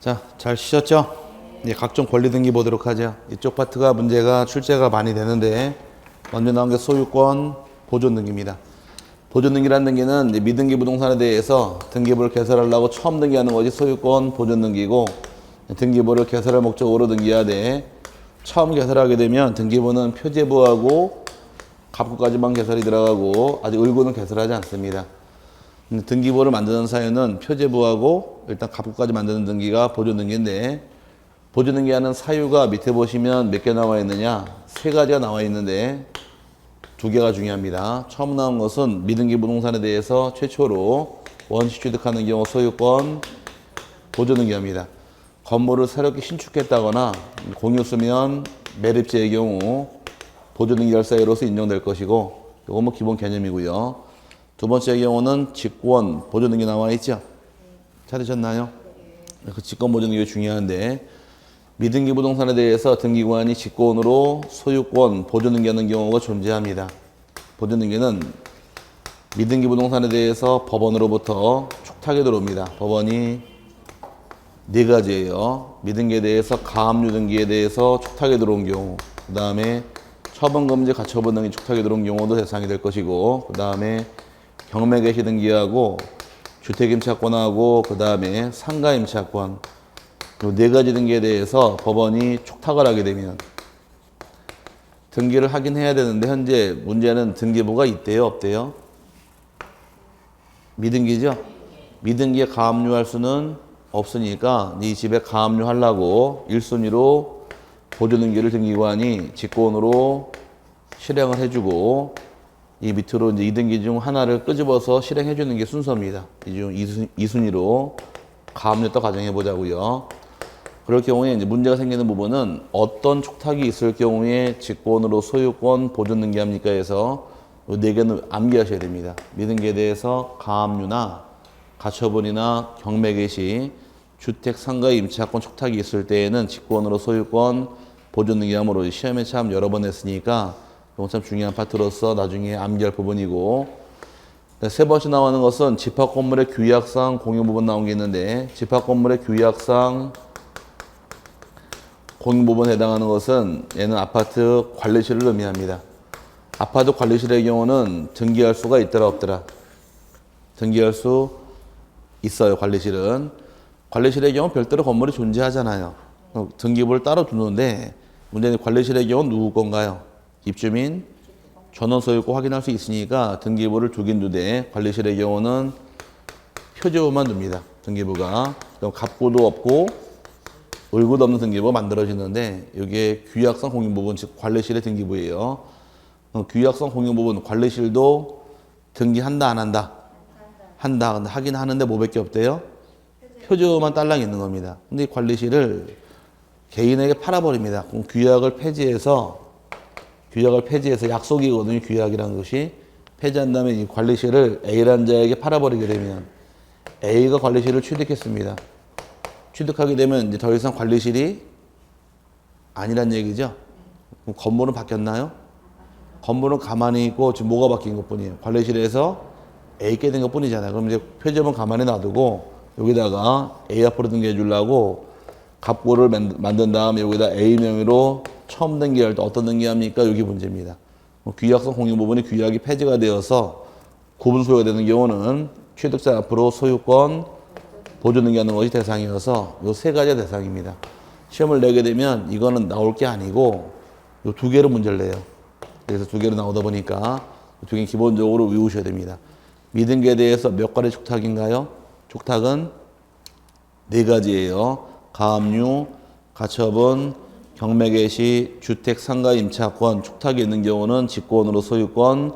자, 잘 쉬셨죠? 이제 각종 권리 등기 보도록 하죠. 이쪽 파트가 문제가 출제가 많이 되는데 먼저 나온 게 소유권 보존 등기입니다. 보존 등기라는 등기는 이제 미등기 부동산에 대해서 등기부를 개설하려고 처음 등기하는 것이 소유권 보존 등기고, 등기부를 개설할 목적으로 등기해야 돼. 처음 개설하게 되면 등기부는 표제부하고 갑구까지만 개설이 들어가고 아직 을구는 개설하지 않습니다. 등기부를 만드는 사유는 표제부하고 일단 갑구까지 만드는 등기가 보존 등기인데, 보존 등기하는 사유가 밑에 보시면 몇 개 나와 있느냐? 세 가지가 나와 있는데 두 개가 중요합니다. 처음 나온 것은 미등기 부동산에 대해서 최초로 원시 취득하는 경우 소유권 보존 등기합니다. 건물을 새롭게 신축했다거나 공유 쓰면 매립제의 경우 보존 등기할 사유로서 인정될 것이고, 이건 뭐 기본 개념이고요. 두 번째 경우는 직권 보존 등기 나와 있죠? 찾으셨나요? 그 직권 보존 등기가 중요한데, 미등기 부동산에 대해서 등기관이 직권으로 소유권 보존 등기하는 경우가 존재합니다. 보존 등기는 미등기 부동산에 대해서 법원으로부터 촉탁이 들어옵니다. 법원이 네 가지예요. 미등기에 대해서 가압류 등기에 대해서 촉탁이 들어온 경우, 그 다음에 처분금지 가처분 등기 촉탁이 들어온 경우도 대상이 될 것이고, 그 다음에 경매 개시 등기하고 주택임차권하고 그 다음에 상가임차권, 이 네 가지 등기에 대해서 법원이 촉탁을 하게 되면 등기를 하긴 해야 되는데, 현재 문제는 등기부가 있대요, 없대요? 미등기죠? 미등기에 가압류할 수는 없으니까 네 집에 가압류 하려고 1순위로 보존 등기를 등기관이 직권으로 실행을 해주고, 이 밑으로 이제 2등기 중 하나를 끄집어서 실행해 주는 게 순서입니다. 이 중 2순위로 가압류 또 가정해 보자고요. 그럴 경우에 이제 문제가 생기는 부분은 어떤 촉탁이 있을 경우에 직권으로 소유권 보존 등기합니까 해서 이 네 개는 암기하셔야 됩니다. 미등기에 대해서 가압류나 가처분이나 경매 개시, 주택 상가 임차권 촉탁이 있을 때에는 직권으로 소유권 보존 등기함으로 시험에 참 여러 번 했으니까 이건 참 중요한 파트로서 나중에 암기할 부분이고, 세 번째 나오는 것은 집합 건물의 규약상 공유 부분 나온 게 있는데, 집합 건물의 규약상 공유 부분에 해당하는 것은 얘는 아파트 관리실을 의미합니다. 아파트 관리실의 경우는 등기할 수가 있더라 없더라? 등기할 수 있어요. 관리실은. 관리실의 경우 별도로 건물이 존재하잖아요. 등기부를 따로 두는데, 문제는 관리실의 경우는 누구 건가요? 입주민 전원 소유권 확인할 수 있으니까 등기부를 두긴 두되, 관리실의 경우는 표제부만 둡니다. 등기부가. 그럼 갑구도 없고 을구도 없는 등기부가 만들어지는데, 이게 규약상 공유 부분, 즉 관리실의 등기부예요. 규약상 공유 부분, 관리실도 등기한다 안 한다? 한다. 근데 하긴 하는데 뭐밖에 없대요? 표제부만 딸랑 있는 겁니다. 근데 이 관리실을 개인에게 팔아버립니다. 그럼 규약을 폐지해서 약속이거든요. 규약이라는 것이. 폐지한 다음에 이 관리실을 A라는 자에게 팔아버리게 되면 A가 관리실을 취득했습니다. 취득하게 되면 이제 더 이상 관리실이 아니란 얘기죠. 그럼 건물은 바뀌었나요? 건물은 가만히 있고 지금 뭐가 바뀐 것 뿐이에요. 관리실에서 A께 된 것 뿐이잖아요. 그럼 이제 표제문 가만히 놔두고 여기다가 A 앞으로 등기해 주려고 갑구를 만든 다음에 여기다 A 명의로 처음 등기할 때 어떤 등기합니까? 여기 문제입니다. 규약상 공유 부분이 규약이 폐지가 되어서 구분 소유가 되는 경우는 취득자 앞으로 소유권 보존 등기하는 것이 대상이어서 이 세 가지가 대상입니다. 시험을 내게 되면 이거는 나올 게 아니고 이 두 개로 문제를 내요. 그래서 두 개로 나오다 보니까 두 개 기본적으로 외우셔야 됩니다. 미등기에 대해서 몇 가지 촉탁인가요? 촉탁은 네 가지예요. 가압류, 가처분, 경매 개시, 주택 상가 임차권 촉탁이 있는 경우는 직권으로 소유권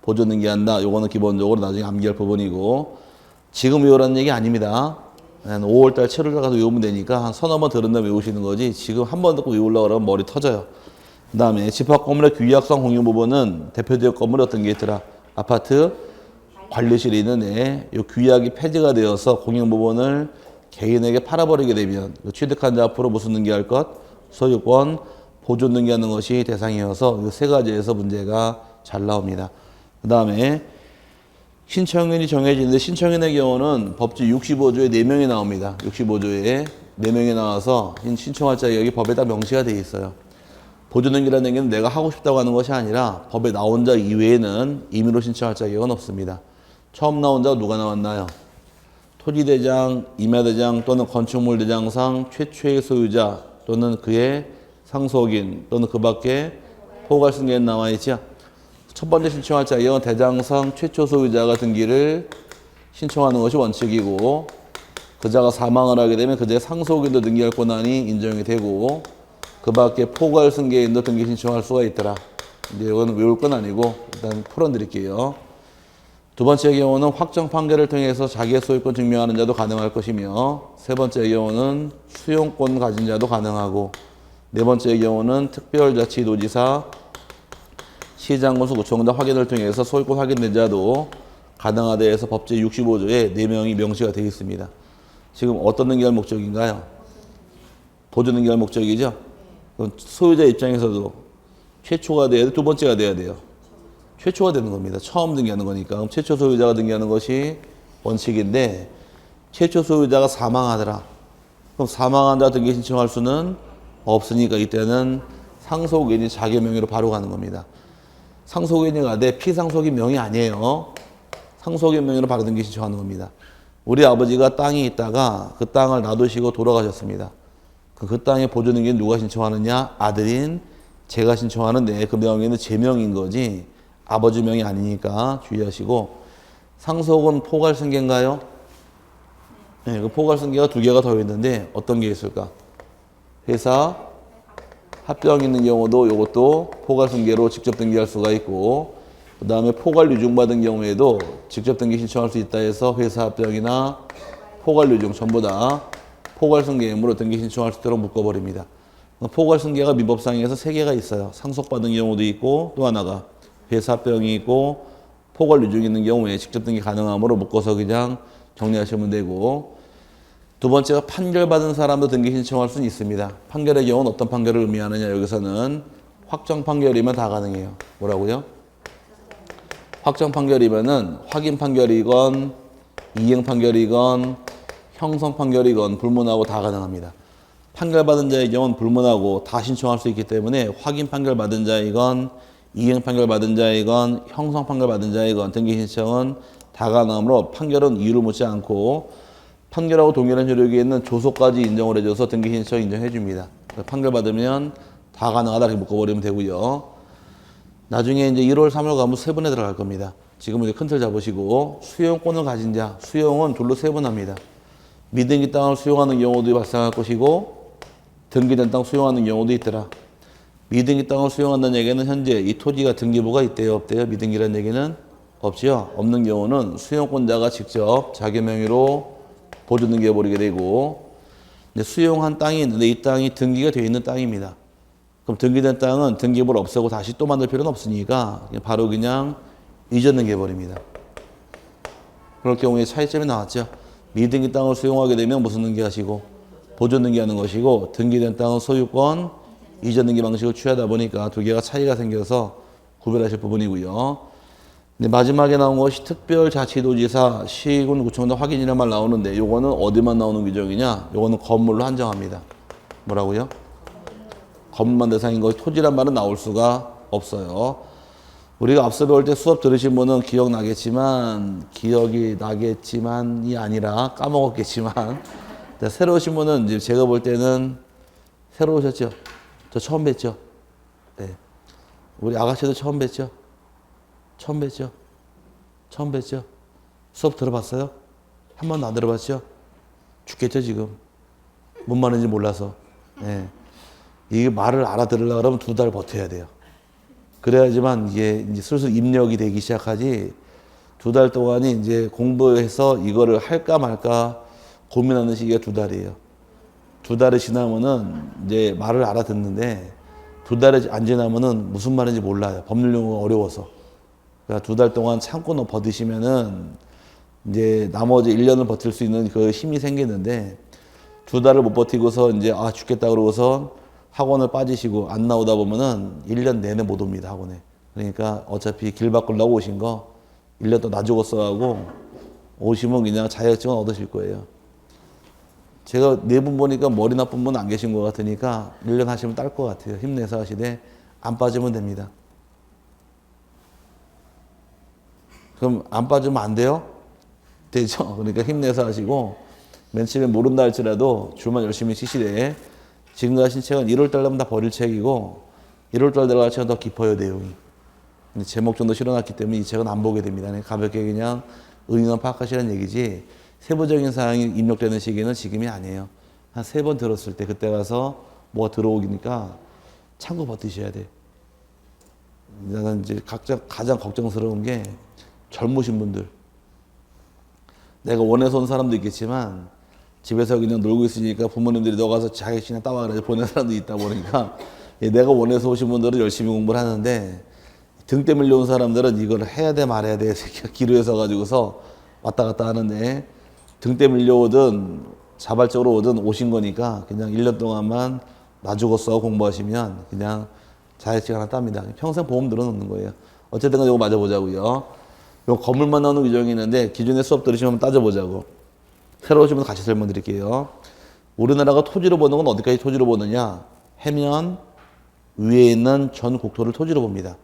보존 등기한다. 요거는 기본적으로 나중에 암기할 부분이고, 지금 외우라는 얘기 아닙니다. 한 5월달, 7월달 가서 외우면 되니까 한 서너 번 들은 다음에 외우시는 거지, 지금 한 번 듣고 외우려고 그러면 머리 터져요. 그 다음에 집합 건물의 규약상 공유 부분은 대표적 건물이 어떤 게 있더라? 아파트 관리실이 있는데, 이 규약이 폐지가 되어서 공유 부분을 개인에게 팔아버리게 되면 취득한 자 앞으로 무슨 등기할 것? 소유권 보존 등기하는 것이 대상이어서 이 세 가지에서 문제가 잘 나옵니다. 그 다음에 신청인이 정해지는데, 신청인의 경우는 법제 65조에 4명이 나옵니다. 65조에 4명이 나와서 신청할 자격이 법에 다 명시가 되어 있어요. 보조능력이라는 얘기는 내가 하고 싶다고 하는 것이 아니라 법에 나온 자 이외에는 임의로 신청할 자격은 없습니다. 처음 나온 자가 누가 나왔나요? 토지대장, 임야대장 또는 건축물 대장상 최초의 소유자 또는 그의 상속인 또는 그 밖에 포괄승계는 나와 있죠. 첫 번째 신청할 자격은 대장상 최초 소유자가 등기를 신청하는 것이 원칙이고 그자가 사망을 하게 되면 그자의 상속인도 등기할 권한이 인정이 되고 그 밖에 포괄승계인도 등기 신청할 수가 있더라. 이제 이건 외울 건 아니고 일단 풀어드릴게요. 두 번째 경우는 확정 판결을 통해서 자기의 소유권 증명하는 자도 가능할 것이며 세 번째 경우는 수용권 가진 자도 가능하고 네 번째 경우는 특별자치도지사, 시장군수, 구청장 확인을 통해서 소유권 확인된 자도 가능하다 해서 법제 65조에 4명이 명시가 되어 있습니다. 지금 어떤 능기할 목적인가요? 보조 능기할 목적이죠? 그럼 소유자 입장에서도 최초가 돼야 돼, 두 번째가 돼야 돼요. 최초가 되는 겁니다. 처음 등기하는 거니까. 그럼 최초 소유자가 등기하는 것이 원칙인데 최초 소유자가 사망하더라. 그럼 사망한 자 등기 신청할 수는 없으니까 이때는 상속인이 자기 명의로 바로 가는 겁니다. 상속인이 가되 피상속인 명의 아니에요. 상속인 명의로 바로 등기 신청하는 겁니다. 우리 아버지가 땅이 있다가 그 땅을 놔두시고 돌아가셨습니다. 그 땅의 보조 등기는 누가 신청하느냐? 아들인 제가 신청하는데 그 명의는 제 명인 거지 아버지 명이 아니니까 주의하시고 상속은 포괄승계인가요? 네, 그 포괄승계가 2개가 더 있는데 어떤 게 있을까? 회사 합병 있는 경우도 이것도 포괄승계로 직접 등기할 수가 있고 그 다음에 포괄유증 받은 경우에도 직접 등기 신청할 수 있다 해서 회사 합병이나 포괄유증 전부 다 포괄승계임으로 등기 신청할 수 있도록 묶어버립니다. 포괄승계가 민법상에서 3개가 있어요. 상속받은 경우도 있고 또 하나가 회사 합병이 있고 포괄유증이 있는 경우에 직접 등기 가능함으로 묶어서 그냥 정리하시면 되고 두 번째가 판결받은 사람도 등기 신청할 수는 있습니다. 판결의 경우는 어떤 판결을 의미하느냐 여기서는 확정 판결이면 다 가능해요. 뭐라고요? 확정 판결이면은 확인 판결이건 이행 판결이건 형성 판결이건 불문하고 다 가능합니다. 판결받은 자의 경우는 불문하고 다 신청할 수 있기 때문에 확인 판결받은 자이건 이행 판결받은 자이건 형성 판결받은 자이건 등기 신청은 다 가능하므로 판결은 이유를 묻지 않고 판결하고 동일한 효력이 있는 조소까지 인정을 해줘서 등기 신청 인정해 줍니다. 판결받으면 다 가능하다 이렇게 묶어버리면 되고요. 나중에 이제 1월, 3월 가면 세분에 들어갈 겁니다. 지금은 이제 큰 틀 잡으시고 수용권을 가진 자, 수용은 둘로 세분합니다. 미등기 땅을 수용하는 경우도 발생할 것이고 등기된 땅 수용하는 경우도 있더라. 미등기 땅을 수용한다는 얘기는 현재 이 토지가 등기부가 있대요, 없대요? 미등기라는 얘기는 없지요. 없는 경우는 수용권자가 직접 자기 명의로 보조 등기해버리게 되고 이제 수용한 땅이 있는데 이 땅이 등기가 되어 있는 땅입니다. 그럼 등기된 땅은 등기부를 없애고 다시 또 만들 필요는 없으니까 바로 그냥 이전 등기해버립니다. 그럴 경우에 차이점이 나왔죠. 미등기 땅을 수용하게 되면 무슨 등기하시고 보존 등기하는 것이고 등기된 땅은 소유권 이전 등기 방식을 취하다 보니까 2개가 차이가 생겨서 구별하실 부분이고요. 근데 마지막에 나온 것이 특별자치도지사, 시군, 구청장 확인이란 말 나오는데 요거는 어디만 나오는 규정이냐? 요거는 건물로 한정합니다. 뭐라고요? 건물만 대상인 것이 토지란 말은 나올 수가 없어요. 우리가 앞서 배울 때 수업 들으신 분은 기억이 나겠지만이 아니라 까먹었겠지만 새로 오신 분은 이제 제가 볼 때는 새로 오셨죠? 저 처음 뵀죠? 네. 우리 아가씨도 처음 뵀죠? 처음 뵀죠? 수업 들어봤어요? 한 번도 안 들어봤죠? 죽겠죠 지금? 뭔 말인지 몰라서. 네. 이게 말을 알아들으려고 그러면 2달 버텨야 돼요. 그래야지만 이게 이제 슬슬 입력이 되기 시작하지 2달 동안이 이제 공부해서 이거를 할까 말까 고민하는 시기가 2달이에요. 2달이 지나면은 이제 말을 알아듣는데 2달이 안 지나면은 무슨 말인지 몰라요. 법률 용어가 어려워서. 그러니까 2달 동안 참고 버티시면은 이제 나머지 1년을 버틸 수 있는 그 힘이 생기는데 2달을 못 버티고서 이제 죽겠다 그러고서 학원을 빠지시고 안 나오다 보면은 1년 내내 못 옵니다, 학원에. 그러니까 어차피 길 바꾸려고 오신 거 1년 또 나 죽었어 하고 오시면 그냥 자격증은 얻으실 거예요. 제가 네 분 보니까 머리 나쁜 분 안 계신 것 같으니까 1년 하시면 딸 것 같아요. 힘내서 하시되 안 빠지면 됩니다. 그럼 안 빠지면 안 돼요? 되죠. 그러니까 힘내서 하시고 맨 처음에 모른다 할지라도 줄만 열심히 치시되 지금 가신 책은 1월달 되면 다 버릴 책이고 1월달 들어갈 책은 더 깊어요, 내용이. 제목 정도 실어놨기 때문에 이 책은 안 보게 됩니다. 가볍게 그냥 의미만 파악하시라는 얘기지 세부적인 사항이 입력되는 시기는 지금이 아니에요. 한 3번 들었을 때 그때 가서 뭐가 들어오기니까 참고 버티셔야 돼. 나는 이제 가장 걱정스러운 게 젊으신 분들. 내가 원해서 온 사람도 있겠지만 집에서 그냥 놀고 있으니까 부모님들이 너 가서 자격증이나 따와 그래 보낸 사람도 있다 보니까 내가 원해서 오신 분들은 열심히 공부를 하는데 등때 밀려온 사람들은 이걸 해야 돼 말아야 돼 기로에 서가지고서 왔다 갔다 하는데 등때 밀려오든 자발적으로 오든 오신 거니까 그냥 1년 동안만 나 죽었어 공부하시면 그냥 자격증 하나 땁니다. 평생 보험 들어놓는 거예요. 어쨌든 이거 맞아보자고요. 요 건물만 나오는 규정이 있는데 기존에 수업 들으시면 한번 따져보자고. 새로 오시면 같이 설명드릴게요. 우리나라가 토지로 보는 건 어디까지 토지로 보느냐? 해면 위에 있는 전 국토를 토지로 봅니다.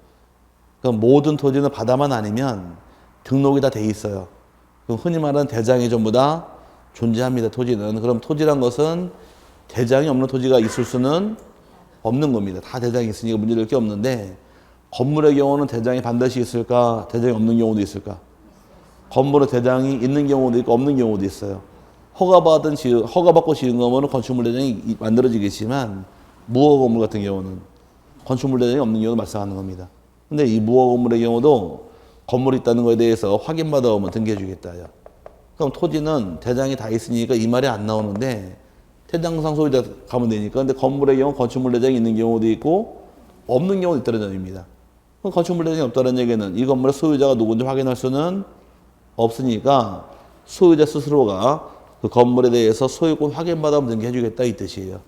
그럼 모든 토지는 바다만 아니면 등록이 다 돼 있어요. 그럼 흔히 말하는 대장이 전부 다 존재합니다. 토지는. 그럼 토지란 것은 대장이 없는 토지가 있을 수는 없는 겁니다. 다 대장이 있으니까 문제될 게 없는데 건물의 경우는 대장이 반드시 있을까? 대장이 없는 경우도 있을까? 건물에 대장이 있는 경우도 있고 없는 경우도 있어요. 허가받고 지은 거면 건축물 대장이 만들어지겠지만 무허가 건물 같은 경우는 건축물 대장이 없는 경우도 발생하는 겁니다. 근데 이 무허가 건물의 경우도 건물이 있다는 것에 대해서 확인받아 오면 등기해 주겠다요. 그럼 토지는 대장이 다 있으니까 이 말이 안 나오는데 대장상 소유자 가면 되니까. 근데 건물의 경우 건축물 대장이 있는 경우도 있고 없는 경우도 있다는 점입니다. 그럼 건축물 대장이 없다는 얘기는 이 건물의 소유자가 누군지 확인할 수는 없으니까 소유자 스스로가 그 건물에 대해서 소유권 확인받아면 등기해 주겠다 이 뜻이에요.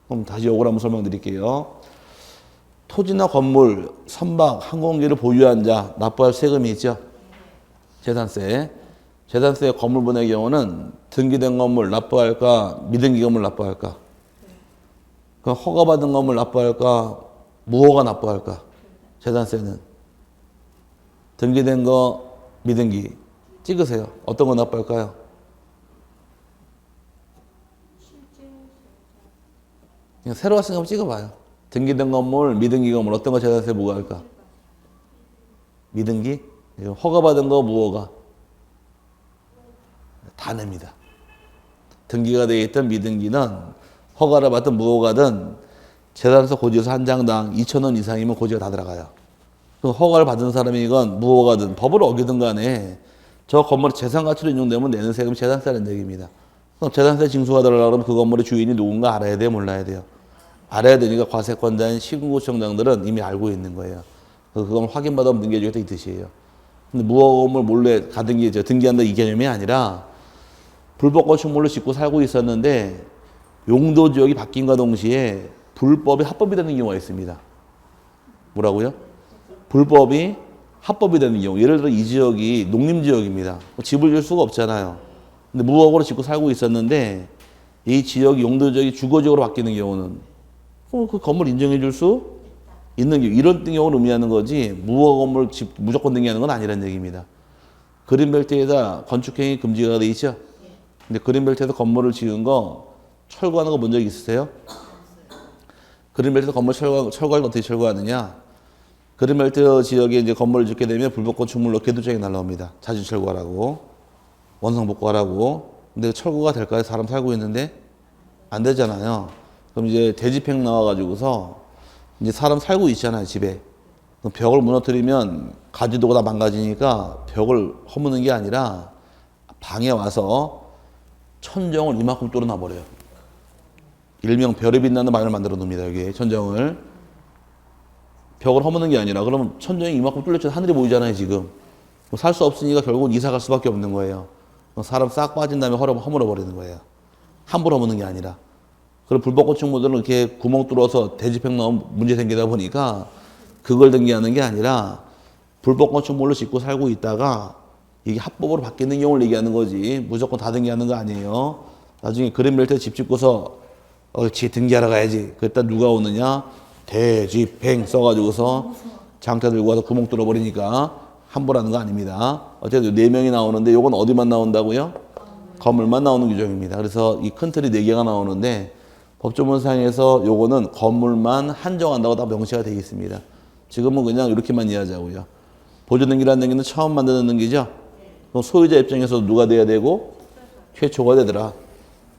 그럼 다시 요걸 한번 설명드릴게요. 토지나 건물, 선박, 항공기를 보유한 자 납부할 세금이 있죠. 재산세. 재산세 건물분의 경우는 등기된 건물 납부할까, 미등기 건물 납부할까? 그럼 허가받은 건물 납부할까, 무허가 납부할까? 재산세는 등기된 거, 미등기 찍으세요. 어떤 거 납부할까요? 그냥 새로 왔으니까 찍어봐요. 등기된 건물, 미등기 건물 어떤 거 재산세 부과할까? 미등기? 허가받은 거, 무허가 다 냅니다. 등기가 되어 있던 미등기는 허가를 받든 무허가든 재산세 고지서 한 장당 2,000원 이상이면 고지가 다 들어가요. 그럼 허가를 받은 사람이건 무허가든 법을 어기든 간에 저 건물의 재산 가치로 인용되면 내는 세금이 재산세라는 얘기입니다. 그럼 재산세 징수가 들어가려면 그 건물의 주인이 누군가 알아야 돼요, 몰라야 돼요? 알아야 되니까 과세권자인 시군구청장들은 이미 알고 있는 거예요. 그건 확인받아면 등기해주겠다 이 뜻이에요. 근데 무허가 건물 몰래 가등기죠. 등기한다 이 개념이 아니라 불법 건축물로 짓고 살고 있었는데 용도 지역이 바뀐과 동시에 불법이 합법이 되는 경우가 있습니다. 뭐라고요? 불법이 합법이 되는 경우. 예를 들어 이 지역이 농림지역입니다. 집을 질 수가 없잖아요. 근데 무허가로 짓고 살고 있었는데 이 지역이 용도지역이 주거지역으로 바뀌는 경우는 그 건물 인정해 줄 수 있는 경우. 이런 경우를 의미하는 거지 무허가 건물 무조건 등기하는 건 아니라는 얘기입니다. 그린벨트에다 건축행위 금지가 돼 있죠? 근데 그린벨트에서 건물을 지은 거 철거하는 거 본 적 있으세요? 그린벨트 건물 철거할 거 어떻게 철거하느냐? 그린벨트 지역에 이제 건물을 짓게 되면 불법 건축물로 계도장이 날라옵니다. 자진 철거하라고, 원상 복구하라고. 근데 철거가 될까요? 사람 살고 있는데 안 되잖아요. 그럼 이제 대집행 나와가지고서 이제 사람 살고 있잖아요, 집에. 그럼 벽을 무너뜨리면 가지도가 다 망가지니까 벽을 허무는 게 아니라 방에 와서 천정을 이만큼 뚫어놔 버려요. 일명 별이 빛나는 방을 만들어 놓습니다. 여기 천정을. 벽을 허무는 게 아니라 그러면 천정이 이만큼 뚫렸죠. 하늘이 보이잖아요 지금. 살 수 없으니까 결국은 이사 갈 수밖에 없는 거예요. 사람 싹 빠진 다음에 허물어 버리는 거예요. 함부로 허무는 게 아니라. 그리고 불법 건축물들은 이렇게 구멍 뚫어서 대집행 나오면 문제 생기다 보니까 그걸 등기하는 게 아니라 불법 건축물로 짓고 살고 있다가 이게 합법으로 바뀌는 경우를 얘기하는 거지 무조건 다 등기하는 거 아니에요. 나중에 그림 낼 때 집 짓고서 지 등기하러 가야지. 그랬다 누가 오느냐? 대집행 써가지고서 장타 들고 와서 구멍 뚫어버리니까 함부로 하는 거 아닙니다. 어쨌든 4명이 나오는데 요건 어디만 나온다고요? 건물만 나오는 규정입니다. 그래서 이 큰 틀이 4개가 나오는데 법조문상에서 요거는 건물만 한정한다고 다 명시가 되어 있습니다. 지금은 그냥 이렇게만 이해하자고요. 보조등기라는 등기는 처음 만드는 등기죠. 그럼 소유자 입장에서 누가 돼야 되고 최초가 되더라.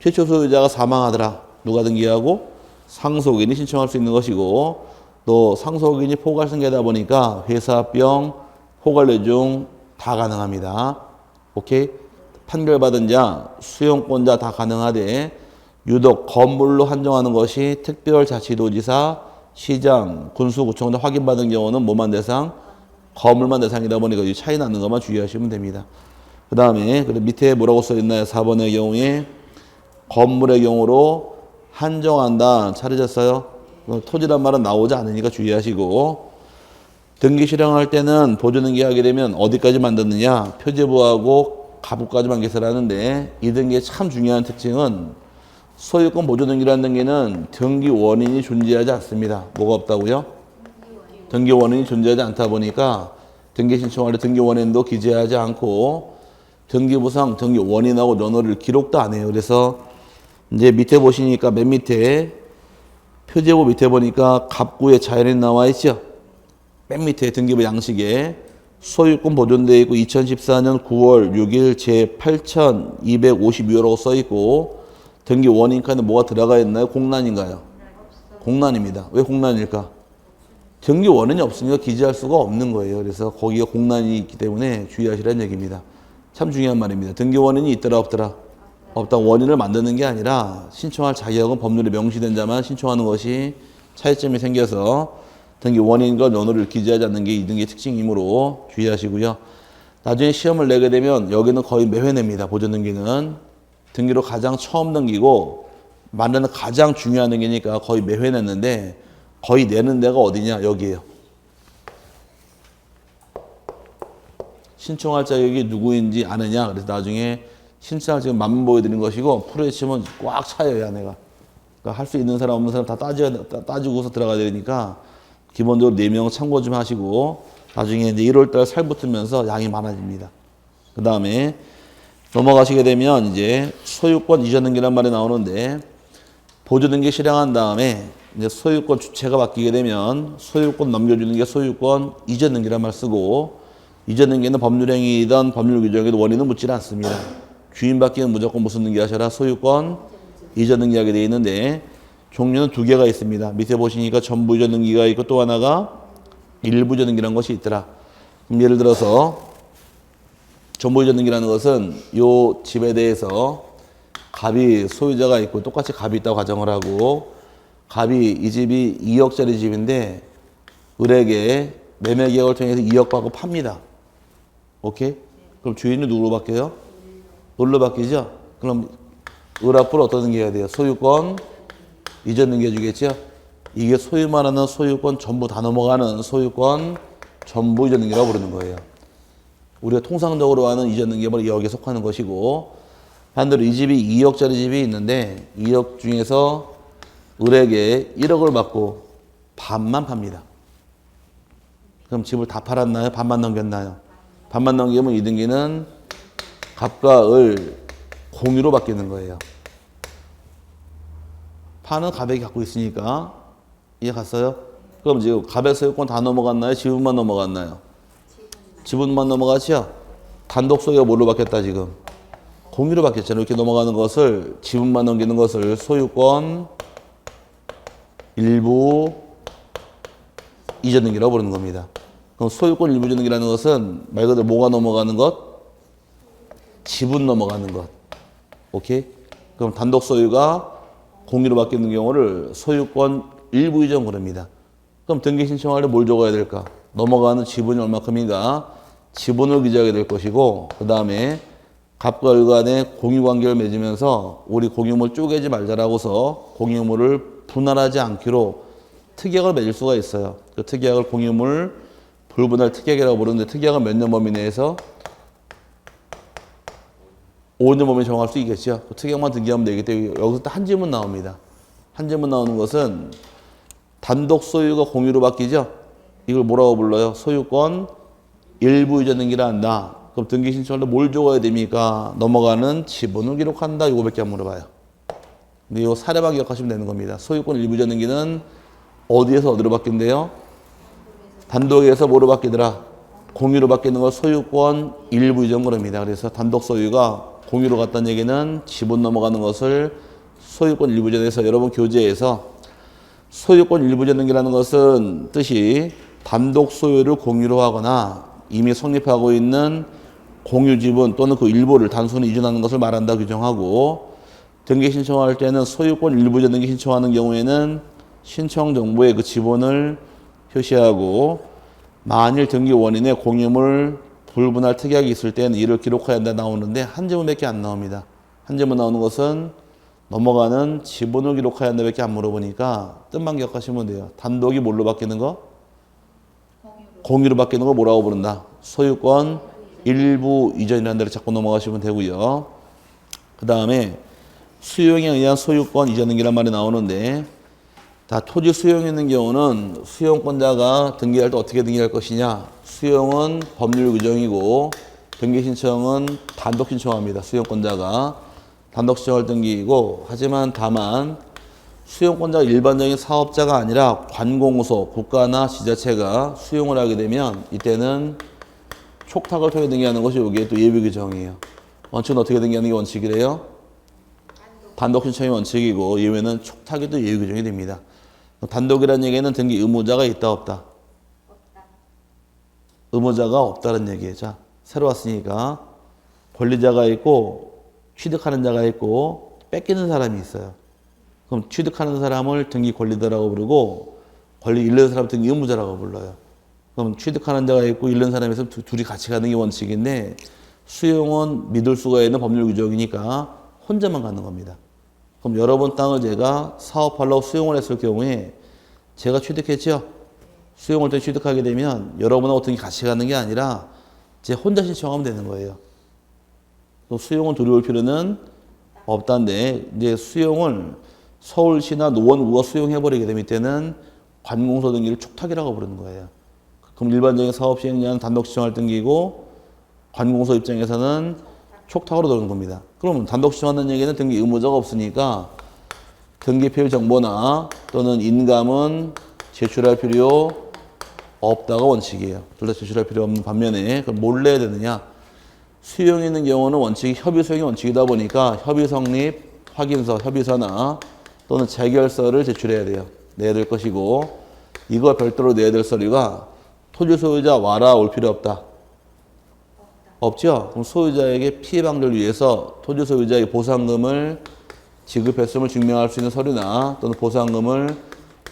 최초 소유자가 사망하더라. 누가 등기하고 상속인이 신청할 수 있는 것이고 또 상속인이 포괄승계다 보니까 회사병, 포괄뇌중 다 가능합니다. 오케이? 판결받은 자, 수용권자 다 가능하되 유독 건물로 한정하는 것이 특별자치도지사, 시장, 군수구청장 확인받은 경우는 뭐만 대상? 건물만 대상이다 보니까 이 차이 나는 것만 주의하시면 됩니다. 그 다음에 밑에 뭐라고 써있나요? 4번의 경우에 건물의 경우로 한정한다. 찾으셨어요? 토지란 말은 나오지 않으니까 주의하시고 등기 실행할 때는 보조등기 하게 되면 어디까지 만드느냐? 표제부하고 가부까지만 개설하는데 이 등기의 참 중요한 특징은 소유권 보조등기라는 등기는 등기 원인이 존재하지 않습니다. 뭐가 없다고요? 등기 원인이 존재하지 않다 보니까 등기 신청할 때 등기 원인도 기재하지 않고 등기부상 등기 원인하고 면허를 기록도 안 해요. 그래서 이제 밑에 보시니까 맨 밑에 표제부 밑에 보니까 갑구에 자연인 나와 있죠. 맨 밑에 등기부 양식에 소유권 보존되어 있고 2014년 9월 6일 제 8252호라고 써 있고 등기 원인 칸에 뭐가 들어가 있나요? 공란인가요? 공란입니다. 왜 공란일까? 등기 원인이 없으니까 기재할 수가 없는 거예요. 그래서 거기가 공란이 있기 때문에 주의하시라는 얘기입니다. 참 중요한 말입니다. 등기 원인이 있더라 없더라? 없다. 원인을 만드는 게 아니라 신청할 자격은 법률에 명시된 자만 신청하는 것이 차이점이 생겨서 등기 원인과 면허를 기재하지 않는 게 이 등기의 특징이므로 주의하시고요. 나중에 시험을 내게 되면 여기는 거의 매회 냅니다. 보존등기는. 등기로 가장 처음 등기고 만드는 가장 중요한 등기니까 거의 매회 냈는데 거의 내는 데가 어디냐? 여기에요. 신청할 자격이 누구인지 아느냐? 그래서 나중에 신청할 지금 만문 보여드린 것이고 프로에 치면 꽉 차요, 이 안에가. 그러니까 할 수 있는 사람 없는 사람 다 따지고서 들어가야 되니까 기본적으로 4명 참고 좀 하시고 나중에 이제 1월달 살 붙으면서 양이 많아집니다. 그 다음에 넘어가시게 되면 이제 소유권 이전 등기란 말이 나오는데 보조 등기 실행한 다음에 이제 소유권 주체가 바뀌게 되면 소유권 넘겨주는 게 소유권 이전 등기란 말 쓰고 이전 등기는 법률행위이든 법률 규정에도 원인은 묻지 않습니다. 주인 바뀌면 무조건 무슨 등기 하셔라? 소유권 이전 등기하게 되어 있는데 종류는 2개가 있습니다. 밑에 보시니까 전부 이전 등기가 있고 또 하나가 일부 이전 등기라는 것이 있더라. 그럼 예를 들어서 전부 이전 등기라는 것은 요 집에 대해서 갑이 소유자가 있고 똑같이 갑이 있다고 가정을 하고 갑이 이 집이 2억짜리 집인데 을에게 매매 계약을 통해서 2억 받고 팝니다. 오케이? 그럼 주인은 누구로 바뀌어요? 을로 바뀌죠? 그럼 을 앞으로 어떤 등기해야 돼요? 소유권 이전 등기 해주겠죠? 이게 소위 말하는 소유권 전부 다 넘어가는 소유권 전부 이전 등기라고 부르는 거예요. 우리가 통상적으로 하는 이전 등기가 2억에 속하는 것이고 반대로 이 집이 2억짜리 집이 있는데 2억 중에서 을에게 1억을 받고 반만 팝니다. 그럼 집을 다 팔았나요? 반만 넘겼나요? 반만 넘기면 이 등기는 갑과 을 공유로 바뀌는 거예요. 파는 갑이 갖고 있으니까 이해 갔어요? 그럼 지금 갑의 소유권 다 넘어갔나요? 지분만 넘어갔나요? 지분만 넘어가죠? 단독 소유가 뭘로 바뀌었다 지금? 공유로 바뀌었잖아요. 이렇게 넘어가는 것을 지분만 넘기는 것을 소유권 일부 이전 등기라고 부르는 겁니다. 그럼 소유권 일부 이전 등기라는 것은 말 그대로 뭐가 넘어가는 것? 지분 넘어가는 것. 오케이? 그럼 단독 소유가 공유로 바뀌는 경우를 소유권 일부 이전 부릅니다. 그럼 등기 신청할 때 뭘 적어야 될까? 넘어가는 지분이 얼마큼인가? 지분을 기재하게 될 것이고 그 다음에 갑과 을 간에 공유관계를 맺으면서 우리 공유물 쪼개지 말자라고서 공유물을 분할하지 않기로 특약을 맺을 수가 있어요. 그 특약을 공유물 불분할 특약이라고 부르는데 특약은 몇 년 범위 내에서 5년 범위 정할 수 있겠죠. 특약만 등기하면 되기 때문에 여기서 또 한 질문 나옵니다. 한 질문 나오는 것은 단독 소유가 공유로 바뀌죠. 이걸 뭐라고 불러요? 소유권 일부 이전 등기를 한다. 그럼 등기 신청할 때 뭘 적어야 됩니까? 넘어가는 지분을 기록한다. 이거밖에 안 물어봐요. 근데 이거 사례만 기억하시면 되는 겁니다. 소유권 일부 이전 등기는 어디에서 어디로 바뀐대요? 단독에서 뭐로 바뀌더라? 공유로 바뀌는 걸 소유권 일부 이전 그럽니다. 그래서 단독 소유가 공유로 갔다는 얘기는 지분 넘어가는 것을 소유권 일부 이전에서 여러분 교재에서 소유권 일부 이전 등기라는 것은 뜻이 단독 소유를 공유로 하거나 이미 성립하고 있는 공유 지분 또는 그 일부를 단순히 이전하는 것을 말한다 규정하고 등기 신청할 때는 소유권 일부 이전 등기 신청하는 경우에는 신청 정보에 그 지분을 표시하고 만일 등기 원인에 공유물 불분할 특약이 있을 때는 이를 기록해야 한다 나오는데 한 제목밖에 안 나옵니다. 한 제목 나오는 것은 넘어가는 지분을 기록해야 한다밖에 안 물어보니까 뜻만 기억하시면 돼요. 단독이 뭘로 바뀌는 거? 공유로 바뀌는 거 뭐라고 부른다? 소유권 일부 이전이라는 데로 자꾸 넘어가시면 되고요. 그 다음에 수용에 의한 소유권 이전 등기란 말이 나오는데 다 토지 수용에 있는 경우는 수용권자가 등기할 때 어떻게 등기할 것이냐. 수용은 법률 규정이고 등기 신청은 단독 신청합니다. 수용권자가 단독 신청할 등기이고 하지만 다만 수용권자가 일반적인 사업자가 아니라 관공서, 국가나 지자체가 수용을 하게 되면 이때는 촉탁을 통해 등기하는 것이 여기에 또 예비 규정이에요. 원칙은 어떻게 등기하는 게 원칙이래요? 단독 신청이 원칙이고 예외는 촉탁이 또 예비 규정이 됩니다. 단독이라는 얘기는 등기 의무자가 있다 없다? 없다. 의무자가 없다는 얘기예요. 자, 새로 왔으니까 권리자가 있고 취득하는 자가 있고 뺏기는 사람이 있어요. 그럼 취득하는 사람을 등기 권리자라고 부르고 권리 잃는 사람 등기 의무자라고 불러요. 그럼 취득하는 자가 있고 잃는 사람이 있으면 둘이 같이 가는 게 원칙인데 수용은 믿을 수가 있는 법률 규정이니까 혼자만 가는 겁니다. 그럼 여러분 땅을 제가 사업하려고 수용을 했을 경우에 제가 취득했죠? 수용을 때 취득하게 되면 여러분하고 등기 같이 가는 게 아니라 제 혼자 신청하면 되는 거예요. 수용을 두려울 필요는 없다는데 이제 수용을 서울시나 노원구가 수용해버리게 되면 이때는 관공서 등기를 촉탁이라고 부르는 거예요. 그럼 일반적인 사업 시행자는 단독 신청할 등기고 관공서 입장에서는 촉탁으로 들어오는 겁니다. 그럼 단독 신청하는 얘기는 등기 의무자가 없으니까 등기필 정보나 또는 인감은 제출할 필요 없다가 원칙이에요. 둘 다 제출할 필요 없는 반면에 그럼 뭘 내야 되느냐? 수용이 있는 경우는 원칙이 협의 수용이 원칙이다 보니까 협의 성립 확인서, 협의서나 또는 재결서를 제출해야 돼요. 내야 될 것이고 이거 별도로 내야 될 서류가 토지 소유자 와라 올 필요 없다. 없죠? 그럼 소유자에게 피해 방지를 위해서 토지 소유자의 보상금을 지급했음을 증명할 수 있는 서류나 또는 보상금을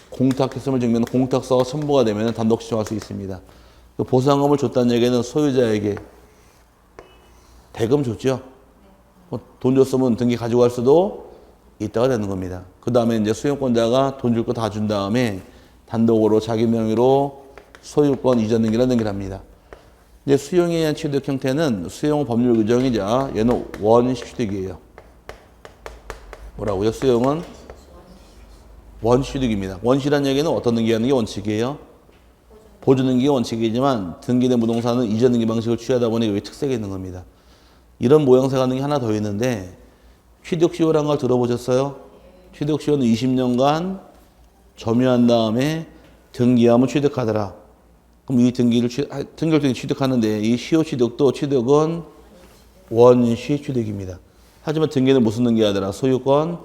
공탁했음을 증명하는 공탁서가 첨부가 되면 단독 신청할 수 있습니다. 그 보상금을 줬다는 얘기는 소유자에게 대금 줬죠? 돈 줬으면 등기 가지고 갈 수도 있다가 되는 겁니다. 그 다음에 이제 수용권자가 돈 줄 거 다 준 다음에 단독으로 자기 명의로 소유권 이전 등기를 합니다. 이제 수용에 의한 취득 형태는 수용 법률 규정이자 얘는 원취득이에요. 뭐라고요? 수용은 원취득입니다. 원시란 얘기는 어떤 등기하는 게 원칙이에요? 보존 등기가 원칙이지만 등기된 부동산은 이전 등기 방식을 취하다 보니 여기 특색이 있는 겁니다. 이런 모양새가 있는 게 하나 더 있는데 취득시효라는 걸 들어보셨어요? 취득시효는 20년간 점유한 다음에 등기하면 취득하더라. 그럼 이 등기를 취득하는데 이 시효 취득도 취득은 원시 취득입니다. 하지만 등기는 무슨 등기하더라? 소유권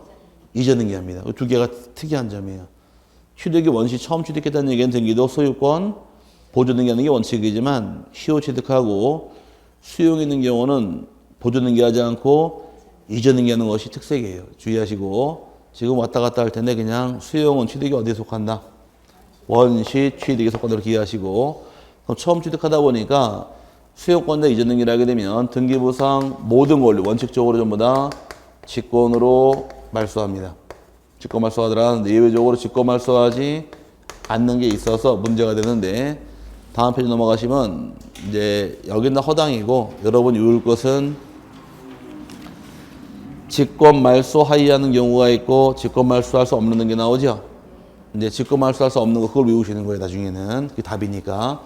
이전 등기합니다. 두 개가 특이한 점이에요. 취득이 원시 처음 취득했다는 얘기는 등기도 소유권 보존 등기하는 게 원칙이지만 시효 취득하고 수용 있는 경우는 보존 등기하지 않고 이전 등기하는 것이 특색이에요. 주의하시고 지금 왔다 갔다 할 텐데 그냥 수용은 취득이 어디에 속한다? 원시 취득에 속한다고 기억하시고 그럼 처음 취득하다 보니까 수용권자 이전 등기를 하게 되면 등기부상 모든 권리 원칙적으로 전부 다 직권으로 말소합니다. 직권 말소하더라. 예외적으로 직권 말소하지 않는 게 있어서 문제가 되는데 다음 페이지 넘어가시면 이제 여기는 허당이고 여러분이 외울 것은 직권 말소 하이하는 경우가 있고 직권 말소할 수 없는 게 나오죠. 이제 직권 말소할 수 없는 거 그걸 외우시는 거예요. 나중에는 그게 답이니까.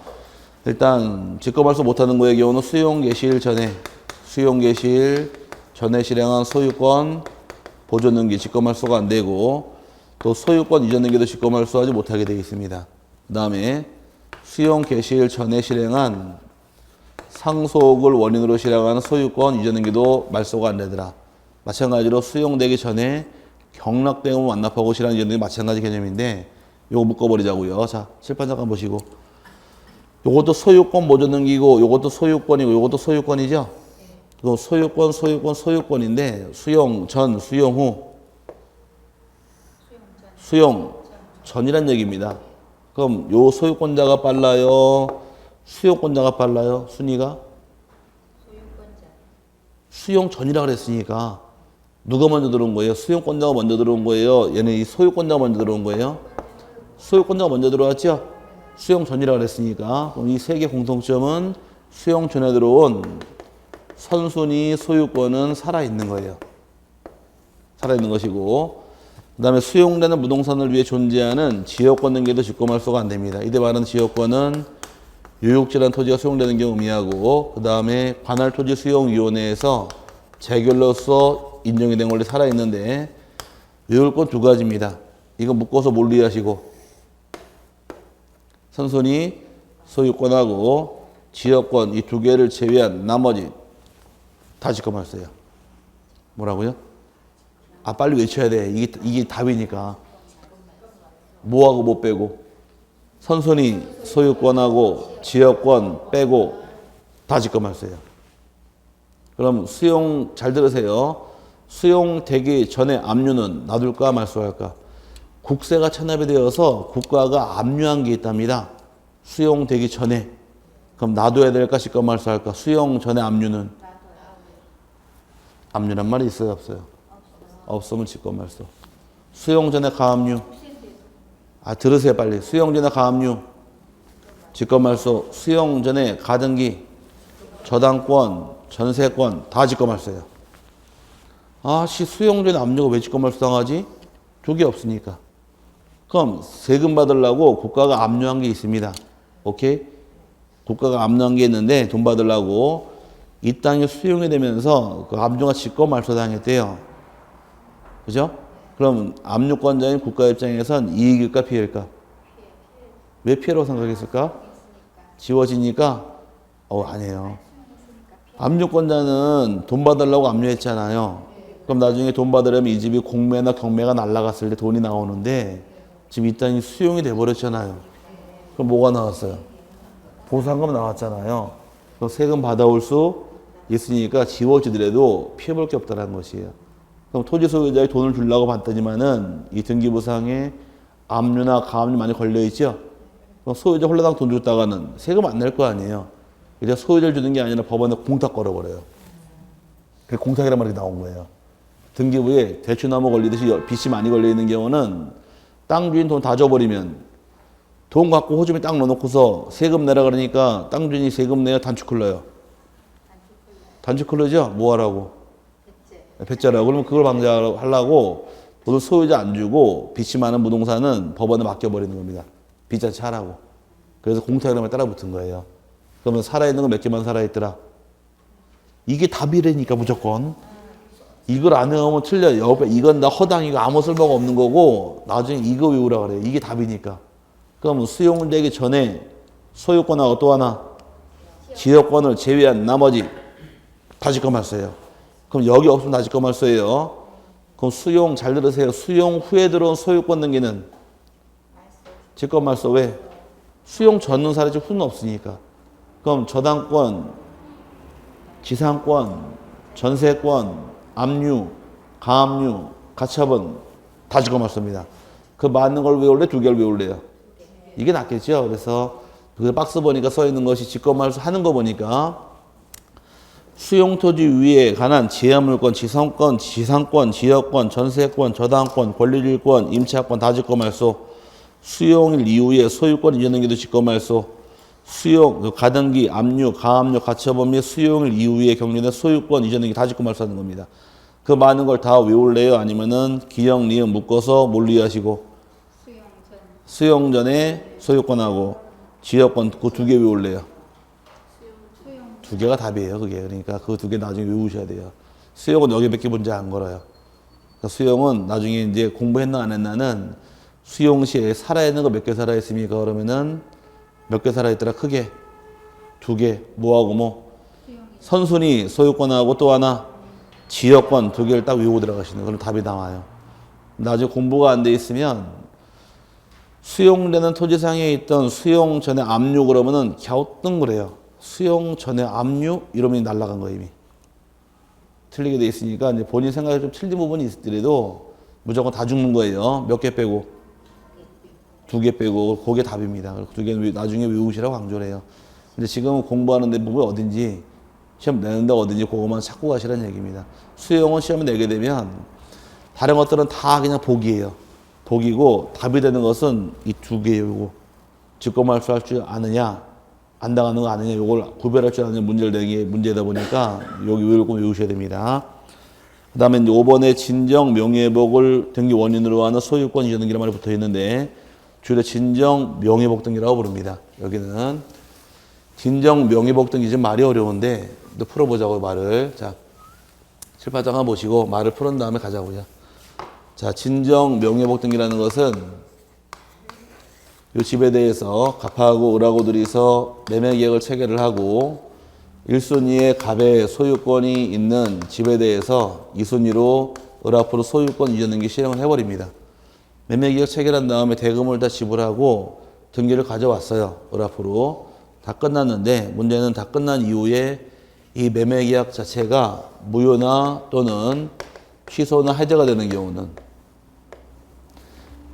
일단 직권 말소 못하는 거의 경우는 수용 개시일 전에 실행한 소유권 보존 등기 직권 말소가 안 되고 또 소유권 이전 등기도 직권 말소하지 못하게 되어 있습니다. 그 다음에 수용 개시일 전에 실행한 상속을 원인으로 실행하는 소유권 이전 등기도 말소가 안 되더라. 마찬가지로 수용되기 전에 경락대금 완납하고 실행 이전 등기 마찬가지 개념인데 요거 묶어버리자고요. 자, 칠판 잠깐 보시고 요것도 소유권 보존 등기고 요것도 소유권이고 요것도 소유권이죠. 이거 소유권인데 수용 전, 수용 후 수용 전이란 얘기입니다. 그럼 요 소유권자가 빨라요? 수용권자가 빨라요? 순위가? 수용 전이라 그랬으니까 누가 먼저 들어온 거예요? 수용권자가 먼저 들어온 거예요? 얘는 이 소유권자가 먼저 들어온 거예요? 소유권자가 먼저 들어왔죠? 수용 전이라 그랬으니까 그럼 이 세 개 공통점은 수용 전에 들어온 선순위 소유권은 살아있는 거예요. 살아있는 것이고 그 다음에 수용되는 부동산을 위해 존재하는 지역권 등기도 직권말소가 안 됩니다. 이때 말하는 지역권은 유육지라는 토지가 수용되는 경우 의미하고 그 다음에 관할토지수용위원회에서 재결로서 인정이 된 권리 살아있는데 유효권 두 가지입니다. 이거 묶어서 몰리 하시고 선순위 소유권하고 지역권 이 두 개를 제외한 나머지 다 직권말소예요. 뭐라고요? 아 빨리 외쳐야 돼. 이게 답이니까. 뭐하고 뭐 빼고 선순위 소유권하고 지역권 빼고 다 직권말소예요. 그럼 수용 잘 들으세요. 수용되기 전에 압류는 놔둘까 말소할까? 국세가 체납이 되어서 국가가 압류한 게 있답니다. 수용되기 전에. 그럼 놔둬야 될까 직권말소할까? 수용 전에 압류는? 압류란 말이 있어요 없어요? 없으면 직권말소. 수용 전에 가압류. 아 들으세요 빨리. 수용 전에 가압류. 직권말소. 수용 전에 가등기. 저당권. 전세권. 다 직권말소예요. 아씨 수용 전에 압류가 왜 직권말소 당하지? 두 개 없으니까. 그럼 세금 받으려고 국가가 압류한 게 있습니다. 오케이? 국가가 압류한 게 있는데 돈 받으려고 이 땅이 수용이 되면서 그 압류가 직권말소 당했대요. 그죠? 그럼 압류권자인 국가 입장에선 이익일까 피해일까? 왜 피해라고 생각했을까? 지워지니까? 아니에요. 압류권자는 돈 받으려고 압류했잖아요. 그럼 나중에 돈 받으려면 이 집이 공매나 경매가 날라갔을 때 돈이 나오는데 지금 이 땅이 수용이 돼버렸잖아요. 그럼 뭐가 나왔어요? 보상금 나왔잖아요. 그럼 세금 받아올 수 있으니까 지워지더라도 피해볼 게 없다는 것이에요. 그럼 토지 소유자의 돈을 주려고 받더니만은 이 등기부상에 압류나 가압류 많이 걸려있죠? 그럼 소유자 홀라당 돈 줬다가는 세금 안 낼 거 아니에요. 이제 소유자를 주는 게 아니라 법원에 공탁 걸어버려요. 그게 공탁이란 말이 나온 거예요. 등기부에 대추나무 걸리듯이 빚이 많이 걸려있는 경우는 땅 주인 돈 다 줘버리면 돈 갖고 호주에 땅 넣어놓고서 세금 내라 그러니까 땅 주인이 세금 내야 단축 흘러요. 단축 흘러죠? 뭐 하라고? 배째라고. 그러면 그걸 방지하려고 돈을 소유자 안 주고 빚이 많은 부동산은 법원에 맡겨버리는 겁니다. 빚자체 하라고. 그래서 공탁이라면 따라 붙은 거예요. 그러면 살아있는 건 몇 개만 살아있더라. 이게 답이라니까 무조건. 이걸 안 외우면 틀려요. 이건 나 허당이고 아무 쓸모가 없는 거고 나중에 이거 외우라 그래요. 이게 답이니까. 그럼 수용되기 전에 소유권하고 또 하나 지역권을 제외한 나머지 다 직권말소예요. 그럼 여기 없으면 다 직권말소예요. 그럼 수용 잘 들으세요. 수용 후에 들어온 소유권 등기는 직권말소. 왜? 수용 전은 사례지 후는 없으니까. 그럼 저당권, 지상권, 전세권, 압류, 가압류, 가처분 다 직권말소입니다. 그 맞는 걸 외울래? 두 개를 외울래요? 이게 낫겠죠. 그래서 그 박스 보니까 써 있는 것이 직권말소 하는 거 보니까 수용토지 위에 관한 지하물권, 지성권, 지상권, 지역권, 전세권, 저당권, 권리질권, 임차권 다 직권말소. 수용일 이후에 소유권 이전 등기도 직권말소. 수용, 가등기, 압류, 가압류, 가처분 및 수용일 이후에 경리된 소유권 이전 등기 다 직권말소하는 겁니다. 그 많은 걸 다 외울래요? 아니면은 기역, 리을 묶어서 뭘 이해하시고 수용전에 소유권하고 지역권 그 두 개 외울래요? 두 개가 답이에요. 그게. 그러니까 그 두 개 나중에 외우셔야 돼요. 수용은 여기밖에 문제 안 걸어요. 그러니까 수용은 나중에 이제 공부했나 안 했나는 수용 시에 살아있는 거 몇 개 살아있습니까? 그러면은 몇 개 살아있더라? 크게 두 개. 뭐하고 뭐? 선순위 소유권하고 또 하나 지역권 두 개를 딱 외우고 들어가시는 그럼 답이 나와요. 나중에 공부가 안 돼 있으면 수용되는 토지상에 있던 수용 전에 압류 그러면은 갸우뚱그래요. 수용 전에 압류 이러면 날라간 거예요 이미. 틀리게 돼 있으니까 이제 본인 생각에 좀 틀린 부분이 있더라도 무조건 다 죽는 거예요. 몇 개 빼고 두 개 빼고 그게 답입니다. 두 개는 나중에 외우시라고 강조를 해요. 근데 지금 공부하는 데 부분이 어딘지 시험 내는데 어딘지 그것만 찾고 가시라는 얘기입니다. 수용은 시험을 내게 되면 다른 것들은 다 그냥 복이에요. 복이고 답이 되는 것은 이 두 개요. 직권말수 할 줄 아느냐 안 당하는 거 아느냐 이걸 구별할 줄 아는 문제를 내는 게 문제다 보니까 여기 외울 거 외우셔야 됩니다. 그 다음에 이제 5번에 진정 명예회복을 등기 원인으로 하는 소유권 이전 등기란 말이 붙어 있는데 주로 진정 명예회복 등기라고 부릅니다. 여기는 진정 명예회복 등기 좀 말이 어려운데 또 풀어보자고요 말을. 자 칠판장 한번 보시고 말을 풀은 다음에 가자고요. 자 진정 명예회복 등기라는 것은 이 집에 대해서 갑하고 을하고 둘이서 매매계약을 체결을 하고 1순위의 갑의 소유권이 있는 집에 대해서 2순위로 을 앞으로 소유권 이전 등기 실행을 해버립니다. 매매계약 체결한 다음에 대금을 다 지불하고 등기를 가져왔어요. 을 앞으로 다 끝났는데 문제는 다 끝난 이후에 이 매매계약 자체가 무효나 또는 취소나 해제가 되는 경우는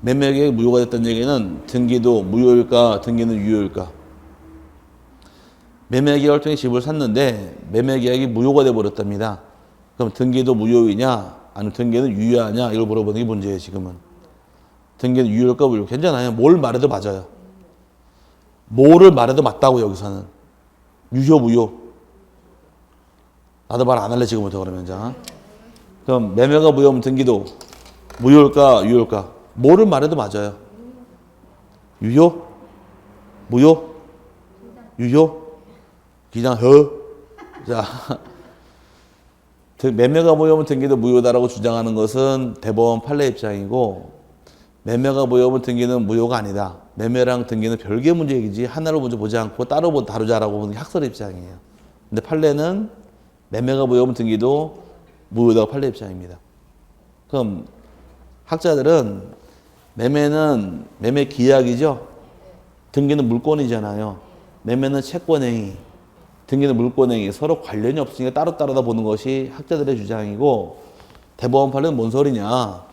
매매계약이 무효가 됐다는 얘기는 등기도 무효일까 등기는 유효일까? 매매계약을 통해 집을 샀는데 매매계약이 무효가 돼버렸답니다. 그럼 등기도 무효이냐 아니면 등기는 유효하냐 이걸 물어보는 게 문제예요. 지금은 등기는 유효일까 무효일까 괜찮아요. 뭘 말해도 맞아요. 뭐를 말해도 맞다고 여기서는 유효 무효 나도 말 안 할래 지금부터 그러면. 자 그럼 매매가 무효면 등기도 무효일까 유효일까? 뭐를 말해도 맞아요. 유효? 무효? 유효? 그냥 자 매매가 무효면 등기도 무효다라고 주장하는 것은 대법원 판례 입장이고 매매가 무효면 등기는 무효가 아니다. 매매랑 등기는 별개의 문제이지 하나로 먼저 보지 않고 따로 다루자라고 보는 게 학설 입장이에요. 근데 판례는 매매가 무효면 등기도 무효다고 판례 입장입니다. 그럼 학자들은 매매는 매매 계약이죠. 등기는 물권이잖아요. 매매는 채권행위, 등기는 물권행위. 서로 관련이 없으니까 따로따로 보는 것이 학자들의 주장이고 대법원 판례는 뭔 소리냐.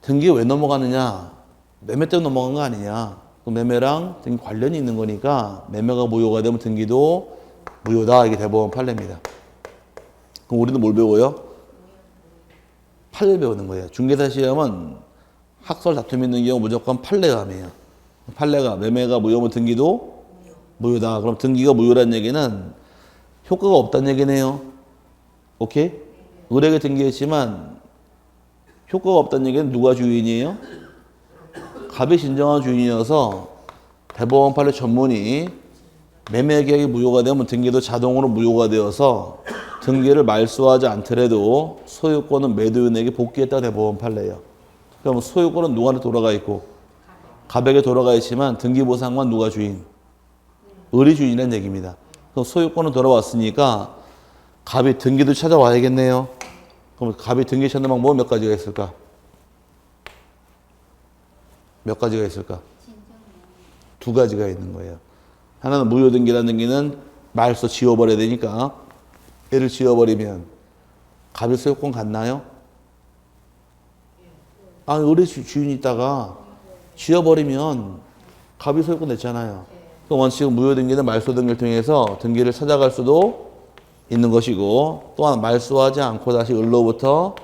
등기 왜 넘어가느냐. 매매 때문에 넘어간 거 아니냐. 매매랑 등기 관련이 있는 거니까 매매가 무효가 되면 등기도 무효다. 이게 대법원 판례입니다. 그럼 우리는 뭘 배워요? 판례 배우는 거예요. 중개사 시험은 학설 다툼이 있는 경우 무조건 판례감이에요. 판례가 매매가 무효면 등기도 무효다. 그럼 등기가 무효라는 얘기는 효과가 없다는 얘기네요. 오케이? 을에게 등기했지만 효과가 없다는 얘기는 누가 주인이에요? 갑이 진정한 주인이어서 대법원 판례 전문이 매매계약이 무효가 되면 등기도 자동으로 무효가 되어서 등기를 말소하지 않더라도 소유권은 매도인에게 복귀했다 대법원 판례예요. 그럼 소유권은 누구한테 돌아가 있고 갑에게 돌아가 있지만 등기보상만 누가 주인? 을이 주인이라는 얘기입니다. 그럼 소유권은 돌아왔으니까 갑이 등기도 찾아와야겠네요. 그럼 갑이 등기 찾는 방법은 몇 가지가 있을까? 몇 가지가 있을까? 두 가지가 있는 거예요. 하나는 무효등기라는 등기는 말소 지워버려야 되니까 얘를 지워버리면 갑이 소유권 갖나요? 을의 주인이 있다가 지워버리면 갑이 소유권 냈잖아요. 그 원칙은 무효등기는 말소등기를 통해서 등기를 찾아갈 수도 있는 것이고 또한 말소하지 않고 다시 을로부터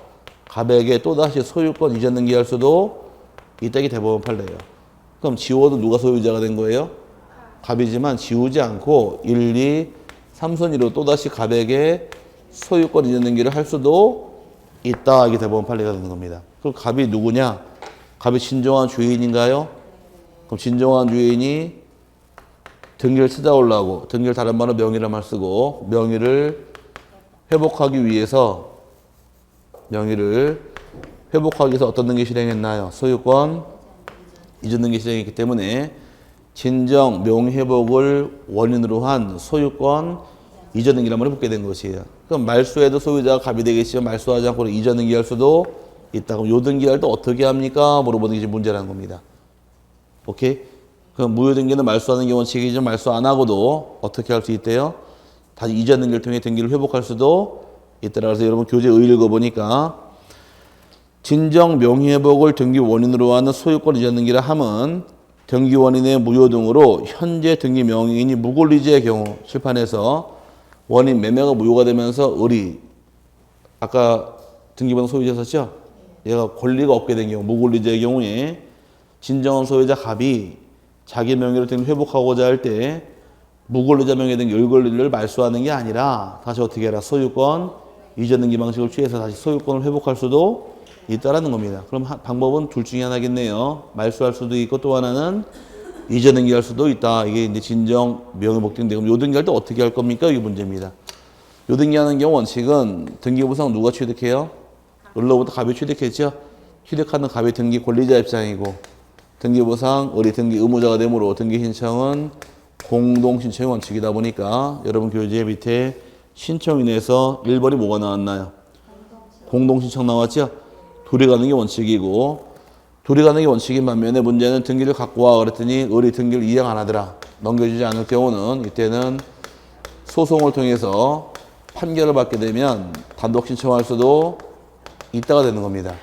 갑에게 또다시 소유권 이전 등기할 수도 있다기 대법원 판례예요. 그럼 지워도 누가 소유자가 된 거예요? 갑이지만 지우지 않고 1, 2, 3순위로 또다시 갑에게 소유권 이전 등기를 할 수도 있다. 이게 대법원 판례가 되는 겁니다. 그럼 갑이 누구냐? 갑이 진정한 주인인가요? 그럼 진정한 주인이 등기를 찾아오려고 등기를 다른 말로 명의란 말 쓰고 명의를 회복하기 위해서 어떤 등기 실행했나요? 소유권 이전 등기 실행했기 때문에 진정 명의회복을 원인으로 한 소유권 이전 등기란 말을 붙게 된 것이에요. 그럼 말소에도 소유자가 갑이 되겠지만 말소하지 않고 이전 등기할 수도 있다. 그럼 요 등기할 때 어떻게 합니까? 물어보는 게 지금 문제라는 겁니다. 오케이? 그럼 무효 등기는 말소하는 게 원칙이지만 말소 안 하고도 어떻게 할 수 있대요? 다시 이전 등기를 통해 등기를 회복할 수도 있더라. 그래서 여러분 교재 의 읽어보니까 진정 명의회복을 등기 원인으로 하는 소유권 이전 등기라 함은 등기 원인의 무효 등으로 현재 등기 명의인이 무권리지의 경우 실판에서 원인 매매가 무효가 되면서 을이 아까 등기번호 소유자 썼죠? 얘가 권리가 없게 된 경우 무권리지의 경우에 진정한 소유자 갑이 자기 명의로 등기 회복하고자 할 때 무권리자 명의에 등 열권리를 말소하는 게 아니라 다시 어떻게 해라? 소유권 이전 등기 방식을 취해서 다시 소유권을 회복할 수도 있다라는 겁니다. 그럼 방법은 둘 중에 하나겠네요. 말소할 수도 있고 또 하나는 이전 등기할 수도 있다. 이게 이제 진정 명의복 등기. 그럼 요 등기할 때 어떻게 할 겁니까? 이게 문제입니다. 요 등기하는 경우 원칙은 등기부상 누가 취득해요? 을로부터 갑이 취득했죠. 취득하는 갑이 등기 권리자 입장이고 등기부상 을이 등기 의무자가 되므로 등기 신청은 공동 신청의 원칙이다 보니까 여러분 교재 밑에 신청인에서 1번이 뭐가 나왔나요? 공동 신청 나왔죠. 둘이 가는 게 원칙이고 둘이 가는 게 원칙인 반면에 문제는 등기를 갖고 와 그랬더니 을이 등기를 이행 안 하더라. 넘겨주지 않을 경우는 이때는 소송을 통해서 판결을 받게 되면 단독 신청할 수도 있다가 되는 겁니다.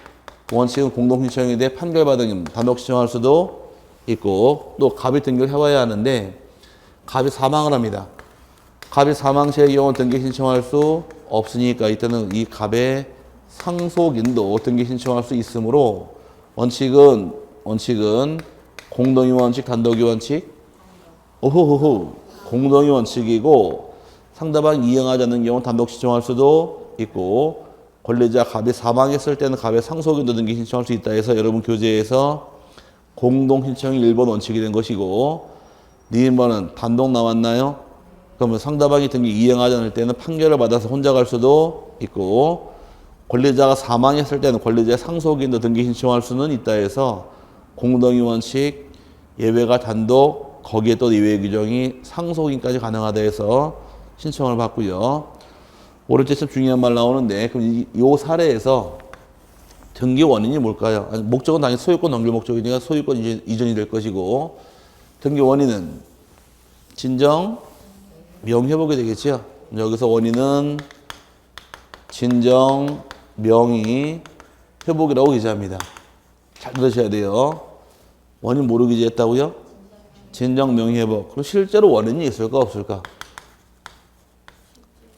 원칙은 공동 신청인데 판결받은 단독 신청할 수도 있고 또 갑이 등기를 해와야 하는데 갑이 사망을 합니다. 갑이 사망 시의 경우 등기 신청할 수 없으니까 이때는 이 갑의 상속인도 등기 신청할 수 있으므로 원칙은 공동의 원칙, 단독의 원칙, 공동의 원칙이고 상대방이 이행하지 않는 경우 단독 신청할 수도 있고 권리자 갑이 사망했을 때는 갑의 상속인도 등기 신청할 수 있다 해서 여러분 교재에서 공동 신청이 1번 원칙이 된 것이고 니은번은 단독 나왔나요? 그러면 상대방이 등기 이행하지 않을 때는 판결을 받아서 혼자 갈 수도 있고 권리자가 사망했을 때는 권리자의 상속인도 등기 신청할 수는 있다 해서 공동의 원칙, 예외가 단독, 거기에 또 예외 규정이 상속인까지 가능하다 해서 신청을 받고요. 오른쪽에 참 중요한 말 나오는데 그럼 이 사례에서 등기 원인이 뭘까요? 아니, 목적은 당연히 소유권 넘길 목적이니까 소유권 이전이 될 것이고 등기 원인은 진정 명회복이 되겠죠. 여기서 원인은 진정 명의 회복이라고 기재합니다. 잘 들으셔야 돼요. 원인 뭐로 기재했다고요? 진정 명의 회복. 그럼 실제로 원인이 있을까 없을까?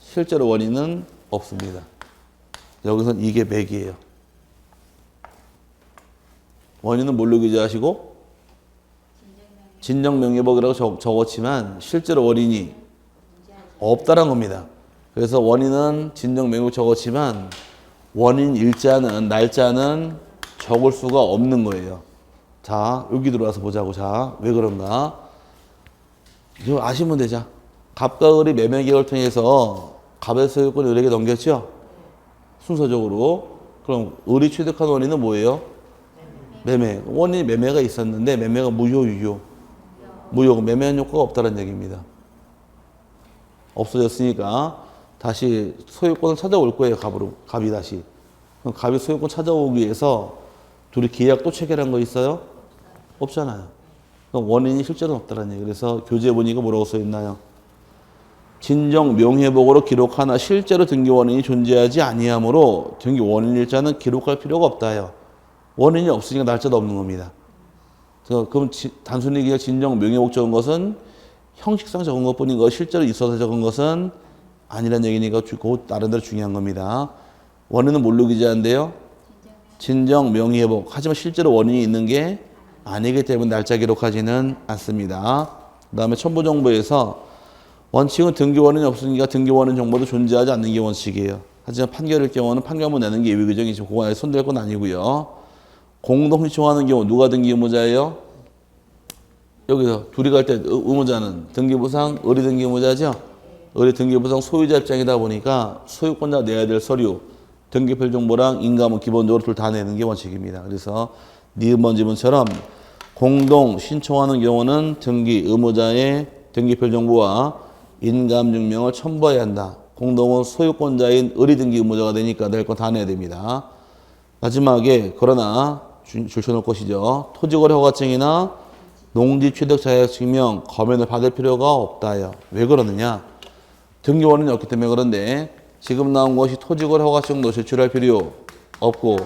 실제로 원인은 없습니다. 여기서는 이게 맥이에요. 원인은 뭘로 기재하시고? 진정 명의 회복이라고 적었지만 실제로 원인이 없다는 겁니다. 그래서 원인은 진정 명의 회복 적었지만 원인 일자는 날짜는 적을 수가 없는 거예요. 자, 여기 들어와서 보자고. 자, 왜 그런가? 이거 아시면 되자. 갑과 을이 매매 계약을 통해서 갑의 소유권을 을에게 넘겼죠? 순서적으로. 그럼 을이 취득한 원인은 뭐예요? 매매. 원인이 매매가 있었는데 매매가 무효, 유효. 무효. 매매한 효과가 없다는 얘기입니다. 없어졌으니까 다시 소유권을 찾아올 거예요. 갑이 다시. 그럼 갑이 소유권 찾아오기 위해서 둘이 계약 또 체결한 거 있어요? 없잖아요. 그럼 원인이 실제로 없다는 얘기예요. 그래서 교재에 보니까 뭐라고 써있나요? 진정 명회복으로 기록하나 실제로 등기 원인이 존재하지 아니하므로 등기 원인 일자는 기록할 필요가 없다요. 원인이 없으니까 날짜도 없는 겁니다. 그럼 단순히 그냥 진정 명회복 적은 것은 형식상 적은 것뿐인 거 실제로 있어서 적은 것은 아니란 얘기니까 그 나름대로 중요한 겁니다. 원인은 뭘로 기재한대요? 진정 명의회복. 하지만 실제로 원인이 있는 게 아니기 때문에 날짜 기록하지는 않습니다. 그 다음에 첨부정보에서 원칙은 등기 원인이 없으니까 등기 원인 정보도 존재하지 않는 게 원칙이에요. 하지만 판결일 경우는 판결문 내는 게 예외 규정이지 그거 아예 손댈 건 아니고요. 공동 신청하는 경우 누가 등기 의무자예요? 여기서 둘이 갈 때 의무자는 등기부상 의리 등기 의무자죠. 의리 등기부상 소유자 입장이다 보니까 소유권자 내야 될 서류 등기필 정보랑 인감은 기본적으로 둘 다 내는 게 원칙입니다. 그래서 니은번 지문처럼 공동 신청하는 경우는 등기 의무자의 등기필 정보와 인감 증명을 첨부해야 한다. 공동은 소유권자인 의리 등기 의무자가 되니까 낼 거 다 내야 됩니다. 마지막에 그러나 줄쳐놓을 것이죠. 토지거래 허가증이나 농지 취득 자격 증명 검연을 받을 필요가 없다요. 왜 그러느냐? 등기 원인이 없기 때문에 그런데 지금 나온 것이 토지거래 허가증도 제출할 필요 없고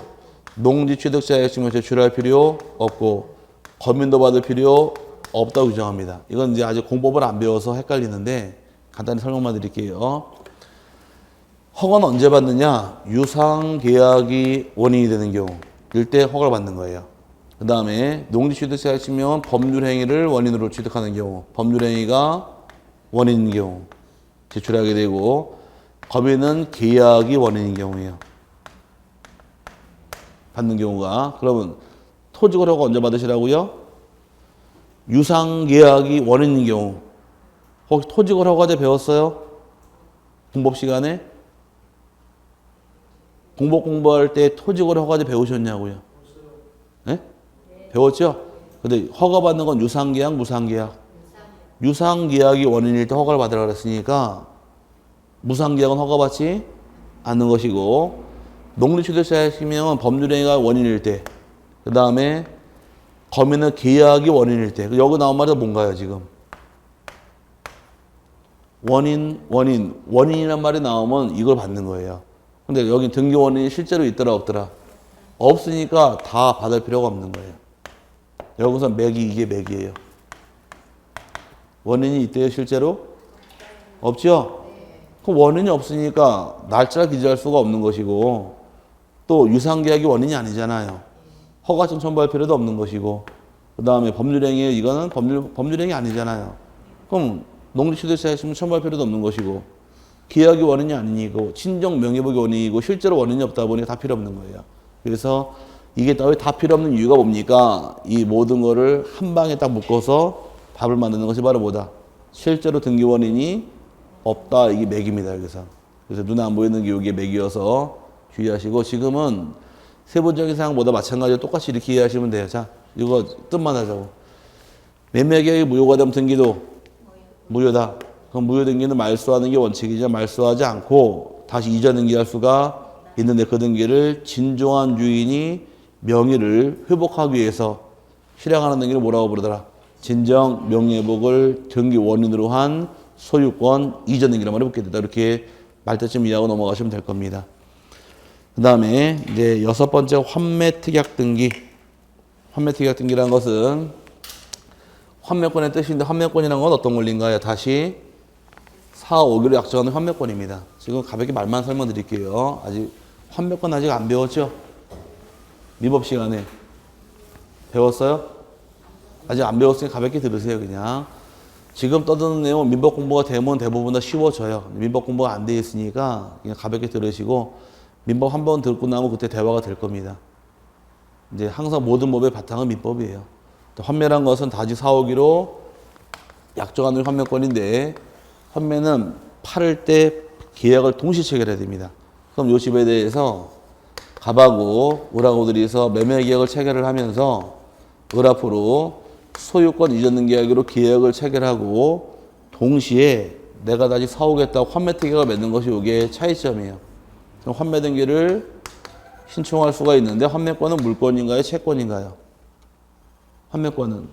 농지 취득 자격 증명 제출할 필요 없고 검연도 받을 필요 없다고 규정합니다. 이건 이제 아직 공법을 안 배워서 헷갈리는데 간단히 설명만 드릴게요. 허가는 언제 받느냐? 유상계약이 원인이 되는 경우일 때 허가를 받는 거예요. 그 다음에 농지취득 자격 증명은 법률행위를 원인으로 취득하는 경우, 법률행위가 원인인 경우 제출하게 되고 법인은 계약이 원인인 경우예요. 받는 경우가. 그러면 토지거래 허가 언제 받으시라고요? 유상계약이 원인인 경우. 혹시 토지거래 허가제 배웠어요? 공법 시간에? 공부할 때 토지거래 허가제 배우셨냐고요? 네? 배웠죠? 근데 허가 받는 건 유상계약, 무상계약? 유상계약이 원인일 때 허가를 받으라 그랬으니까 무상계약은 허가받지 않는 것이고 농지취득자격증명은 법률행위가 원인일 때 그 다음에 검인은 계약이 원인일 때 여기 나온 말이 뭔가요 지금? 원인이란 말이 나오면 이걸 받는 거예요. 근데 여기 등기 원인이 실제로 있더라 없더라? 없으니까 다 받을 필요가 없는 거예요. 여기서 이게 맥이에요. 원인이 있대요 실제로? 없죠? 그 원인이 없으니까 날짜를 기재할 수가 없는 것이고 또 유상계약이 원인이 아니잖아요. 허가증 첨부할 필요도 없는 것이고 그 다음에 법률행위 이거는 법률행위 아니잖아요. 그럼 농지취득자격증명 첨부할 필요도 없는 것이고 계약이 원인이 아니고 친정 명예복이 원인이고 실제로 원인이 없다 보니 다 필요 없는 거예요. 그래서 이게 다 필요 없는 이유가 뭡니까? 이 모든 거를 한 방에 딱 묶어서 답을 만드는 것이 바로 뭐다? 실제로 등기 원인이 없다. 이게 맥입니다. 그래서 눈에 안 보이는 게 이게 맥이어서 주의하시고 지금은 세부적인 사항보다 마찬가지로 똑같이 이렇게 이해하시면 돼요. 자, 이거 뜻만 하자고. 매매계약이 무효가 되면 등기도 무효다. 그럼 무효 등기는 말소하는 게 원칙이죠. 말소하지 않고 다시 이전 등기할 수가 있는데 그 등기를 진정한 주인이 명의를 회복하기 위해서 실행하는 등기를 뭐라고 부르더라? 진정 명예회복을 등기 원인으로 한 소유권 이전 등기란 말을 붙게 된다. 이렇게 말뜻좀 이해하고 넘어가시면 될 겁니다. 그 다음에 이제 6번째 환매특약 등기. 환매특약 등기라는 것은 환매권의 뜻인데 환매권이라는 건 어떤 권리인가요? 다시 4, 5기로 약정하는 환매권입니다. 지금 가볍게 말만 설명드릴게요. 아직 환매권 아직 안 배웠죠? 민법 시간에 배웠어요? 아직 안 배웠으니 가볍게 들으세요. 그냥 지금 떠드는 내용은 민법 공부가 되면 대부분 다 쉬워져요. 민법 공부가 안 돼 있으니까 그냥 가볍게 들으시고 민법 한 번 듣고 나면 그때 대화가 될 겁니다. 이제 항상 모든 법의 바탕은 민법이에요. 환매란 것은 다시 4, 5기로 약정하는 환매권인데 환매는 팔을 때 계약을 동시 체결해야 됩니다. 그럼 이 집에 대해서 갑하고 을하고 들이서 매매 계약을 체결을 하면서 을 앞으로 소유권 이전 등기하기로 계약을 체결하고 동시에 내가 다시 사오겠다고 환매특약을 맺는 것이 이게 차이점이에요. 그럼 환매 등기를 신청할 수가 있는데 환매권은 물권인가요? 채권인가요? 환매권은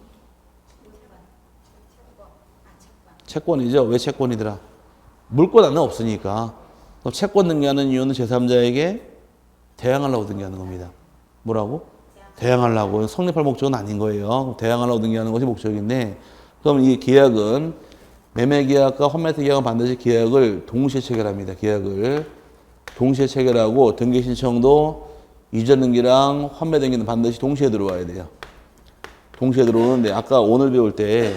채권이죠. 왜 채권이더라? 물권 안에 없으니까. 그럼 채권 등기하는 이유는 제3자에게 대항하려고 등기하는 겁니다. 뭐라고? 대항하려고. 성립할 목적은 아닌 거예요. 대항하려고 등기하는 것이 목적인데 그럼 이 계약은 매매계약과 환매특약은 반드시 계약을 동시에 체결합니다. 계약을 동시에 체결하고 등기 신청도 이전 등기랑 환매 등기는 반드시 동시에 들어와야 돼요. 동시에 들어오는데 아까 오늘 배울 때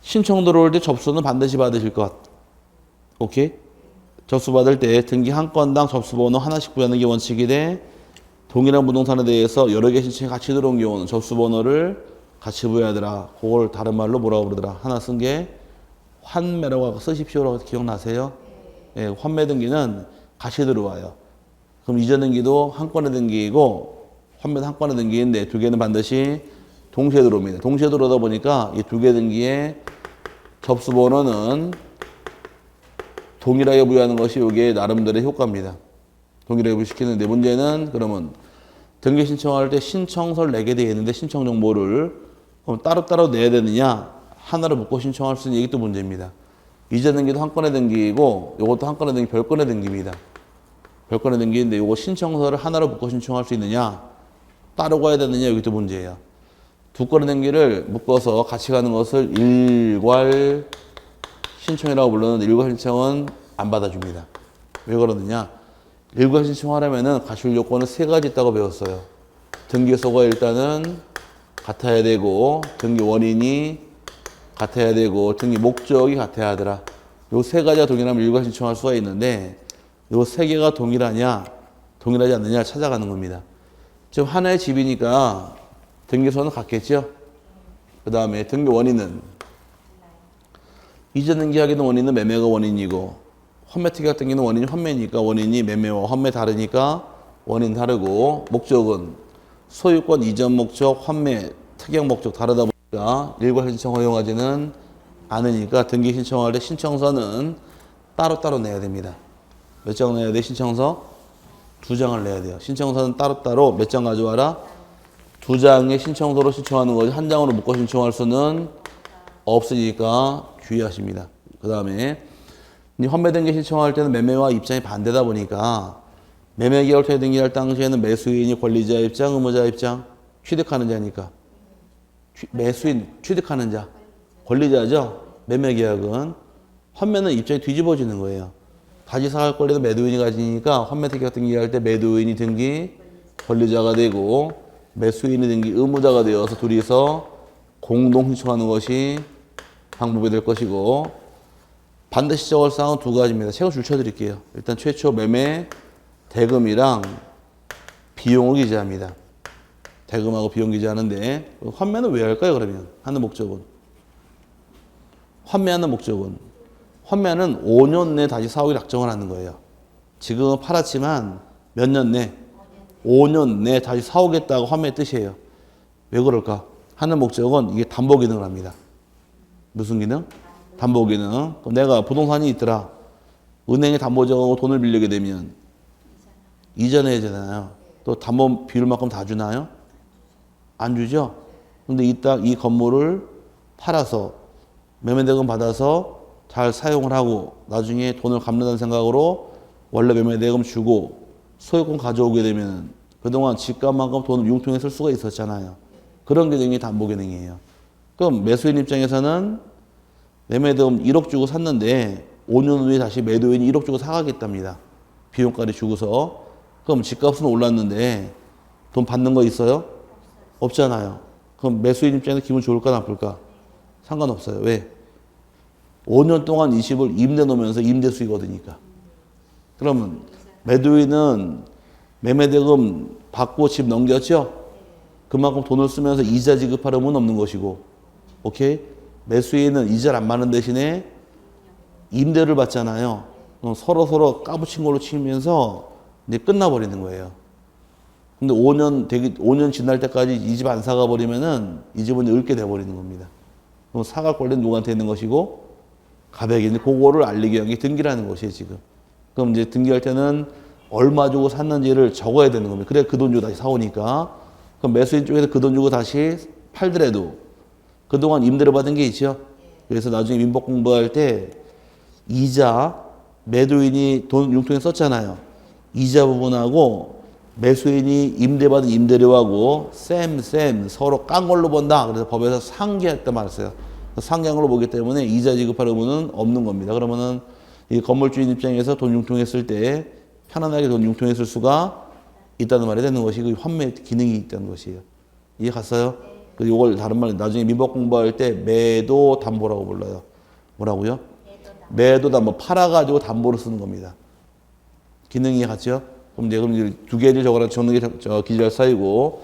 신청 들어올 때 접수는 반드시 받으실 것. 오케이? 접수받을 때 등기 한 건당 접수번호 하나씩 부여하는 게 원칙이 돼. 동일한 부동산에 대해서 여러 개 신청이 같이 들어온 경우는 접수번호를 같이 부여하더라. 그걸 다른 말로 뭐라고 부르더라. 하나 쓴 게 환매라고 하고 쓰십시오라고 기억나세요? 예, 환매 등기는 같이 들어와요. 그럼 이전 등기도 한 건의 등기이고 환매도 한 건의 등기인데 두 개는 반드시 동시에 들어옵니다. 동시에 들어오다 보니까 이 두 개 등기의 접수번호는 동일하게 부여하는 것이 이게 나름대로의 효과입니다. 동일하게 부여시키는데 문제는 그러면 등기 신청할 때 신청서를 내게 되어 있는데 신청 정보를 그럼 따로따로 내야 되느냐 하나로 묶고 신청할 수 있는 이게 또 문제입니다. 이전 등기도 한 건의 등기이고 이것도 한 건의 등기 별건의 등기입니다. 별건의 등기인데 이거 신청서를 하나로 묶고 신청할 수 있느냐 따로 가야 되느냐 여기 또 문제예요. 두 건의 등기를 묶어서 같이 가는 것을 일괄 신청이라고 부르는 일괄 신청은 안 받아줍니다. 왜 그러느냐? 일괄 신청하려면은 가출 요건은 세 가지 있다고 배웠어요. 등기소가 일단은 같아야 되고, 등기 원인이 같아야 되고, 등기 목적이 같아야 하더라. 요 세 가지가 동일하면 일괄 신청할 수가 있는데, 요 세 개가 동일하냐, 동일하지 않느냐 찾아가는 겁니다. 지금 하나의 집이니까 등기소는 같겠죠? 그 다음에 등기 원인은 이전 등기하기는 원인은 매매가 원인이고 환매 특약 등기는 원인이 환매니까 원인이 매매와 환매 다르니까 원인 다르고 목적은 소유권 이전 목적, 환매 특약 목적 다르다 보니까 일괄 신청 허용하지는 않으니까 등기 신청할 때 신청서는 따로따로 내야 됩니다. 몇 장 내야 돼? 신청서? 2장을 내야 돼요. 신청서는 따로따로 몇 장 가져와라? 2장의 신청서로 신청하는 거지 한 장으로 묶어 신청할 수는 없으니까 주의하십니다. 그 다음에 환매 등기 신청할 때는 매매와 입장이 반대다 보니까 매매 계약 토지 등기할 당시에는 매수인이 권리자 입장, 의무자 입장, 취득하는 자니까 매수인 취득하는 자 권리자죠. 매매 계약은 환매는 입장이 뒤집어지는 거예요. 다시 사갈 권리도 매도인이 가지니까 환매 특약 등기할 때 매도인이 등기 권리자가 되고 매수인이 등기 의무자가 되어서 둘이서 공동 신청하는 것이 방법이 될 것이고 반드시 적을 사항은 두 가지입니다. 제가 줄 쳐드릴게요. 일단 최초 매매 대금이랑 비용을 기재합니다. 대금하고 비용 기재하는데 환매는 왜 할까요? 그러면 하는 목적은 환매는 5년 내에 다시 사오기 작정을 하는 거예요. 지금은 팔았지만 몇 년 내? 5년 내에 다시 사오겠다고 환매의 뜻이에요. 왜 그럴까? 하는 목적은 이게 담보 기능을 합니다. 무슨 기능? 담보 기능. 그럼 내가 부동산이 있더라. 은행에 담보 정하고 돈을 빌리게 되면 이전해야 되잖아요. 또 담보 비율 만큼 다 주나요? 안 주죠? 근데 이 건물을 팔아서 매매대금 받아서 잘 사용을 하고 나중에 돈을 갚는다는 생각으로 원래 매매대금 주고 소유권 가져오게 되면 그동안 집값만큼 돈을 융통해 쓸 수가 있었잖아요. 그런 기능이 담보 기능이에요. 그럼 매수인 입장에서는 매매대금 1억 주고 샀는데 5년 후에 다시 매도인이 1억 주고 사가겠답니다. 비용까지 주고서. 그럼 집값은 올랐는데 돈 받는 거 있어요? 없잖아요. 그럼 매수인 입장에서 기분 좋을까 나쁠까? 상관없어요. 왜? 5년 동안 이 집을 임대 놓으면서 임대 수익 얻으니까. 그러면 매도인은 매매대금 받고 집 넘겼죠? 그만큼 돈을 쓰면서 이자 지급하려면 없는 것이고, 오케이? 매수인은 이자를 안 받는 대신에 임대를 받잖아요. 그럼 서로 까부친 걸로 치면서 이제 끝나버리는 거예요. 근데 5년 지날 때까지 이 집 안 사가 버리면은 이 집은 읊게 돼버리는 겁니다. 그럼 사갈 권리는 누구한테 있는 것이고, 가백인데 그거를 알리기 위한 게 등기라는 것이에요, 지금. 그럼 이제 등기할 때는 얼마 주고 샀는지를 적어야 되는 겁니다. 그래 그 돈 주고 다시 사오니까. 그럼 매수인 쪽에서 그 돈 주고 다시 팔더라도 그동안 임대를 받은 게 있죠. 그래서 나중에 민법 공부할 때 이자, 매도인이 돈 융통에 썼잖아요. 이자 부분하고 매수인이 임대받은 임대료하고 쌤 서로 깐 걸로 본다. 그래서 법에서 상기했다 말했어요. 상기한 걸로 보기 때문에 이자 지급할 의무는 없는 겁니다. 그러면은 이 건물주인 입장에서 돈 융통했을 때 편안하게 돈 융통했을 수가 있다는 말이 되는 것이고 환매 기능이 있다는 것이에요. 이해 갔어요? 그리고 이걸 다른 말 나중에 민법 공부할 때 매도 담보라고 불러요. 뭐라고요? 매도다 뭐 팔아가지고 담보로 쓰는 겁니다. 기능이 같죠? 그럼 이제 두 개를 적어라 적는 게 저 기절 사이고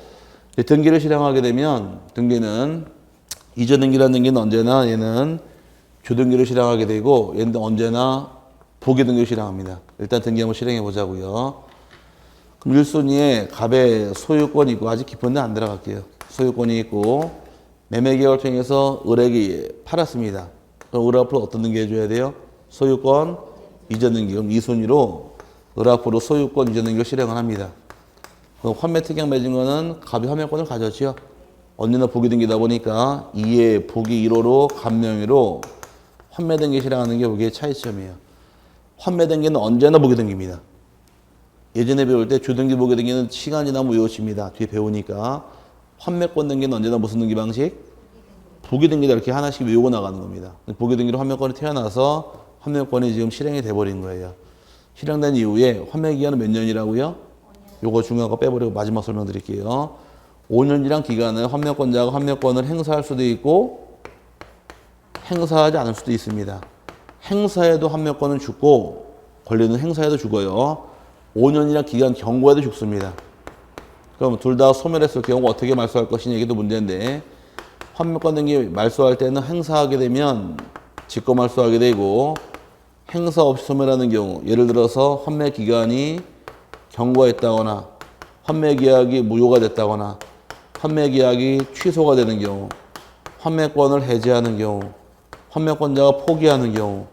등기를 실행하게 되면 등기는 이전 등기라는 등기는 언제나 얘는 주등기를 실행하게 되고 얘는 언제나 부기 등기를 실행합니다. 일단 등기 한번 실행해 보자고요. 그럼 1순위에 갑의 소유권이 있고 아직 깊은 데 안 들어갈게요. 소유권이 있고 매매 계약을 통해서 을에게 팔았습니다. 그럼 을 앞으로 어떤 등기 해줘야 돼요? 소유권 이전 등기. 그럼 2순위로 을 앞으로 소유권 이전 등기를 실행을 합니다. 그럼 환매 특약 맺은 거는 갑이 환매권을 가졌죠. 언제나 부기 등기다 보니까 2에 부기 1호로 갑명의로 환매 등기 실행하는 게 여기에 차이점이에요. 환매 등기는 언제나 부기 등기입니다. 예전에 배울 때 주등기 부기 등기는 시간이 지나면 외워집니다. 뒤에 배우니까. 환매권 등기는 언제나 무슨 등기 방식? 부기 등기다 이렇게 하나씩 외우고 나가는 겁니다. 부기 등기로 환매권이 태어나서 환매권이 지금 실행이 돼버린 거예요. 실행된 이후에 환매 기간은 몇 년이라고요? 요거 중요한 거 빼버리고 마지막 설명드릴게요. 5년이란 기간은 환매권자가 환매권을 행사할 수도 있고 행사하지 않을 수도 있습니다. 행사에도 환매권은 죽고 권리는 행사에도 죽어요. 5년이란 기간 경고에도 죽습니다. 그럼 둘 다 소멸했을 경우 어떻게 말소할 것이냐 이게 또 문제인데 환매권 등기 말소할 때는 행사하게 되면 직거 말소하게 되고 행사 없이 소멸하는 경우 예를 들어서 환매 기간이 경과했다거나 환매 계약이 무효가 됐다거나 환매 계약이 취소가 되는 경우 환매권을 해지하는 경우 환매권자가 포기하는 경우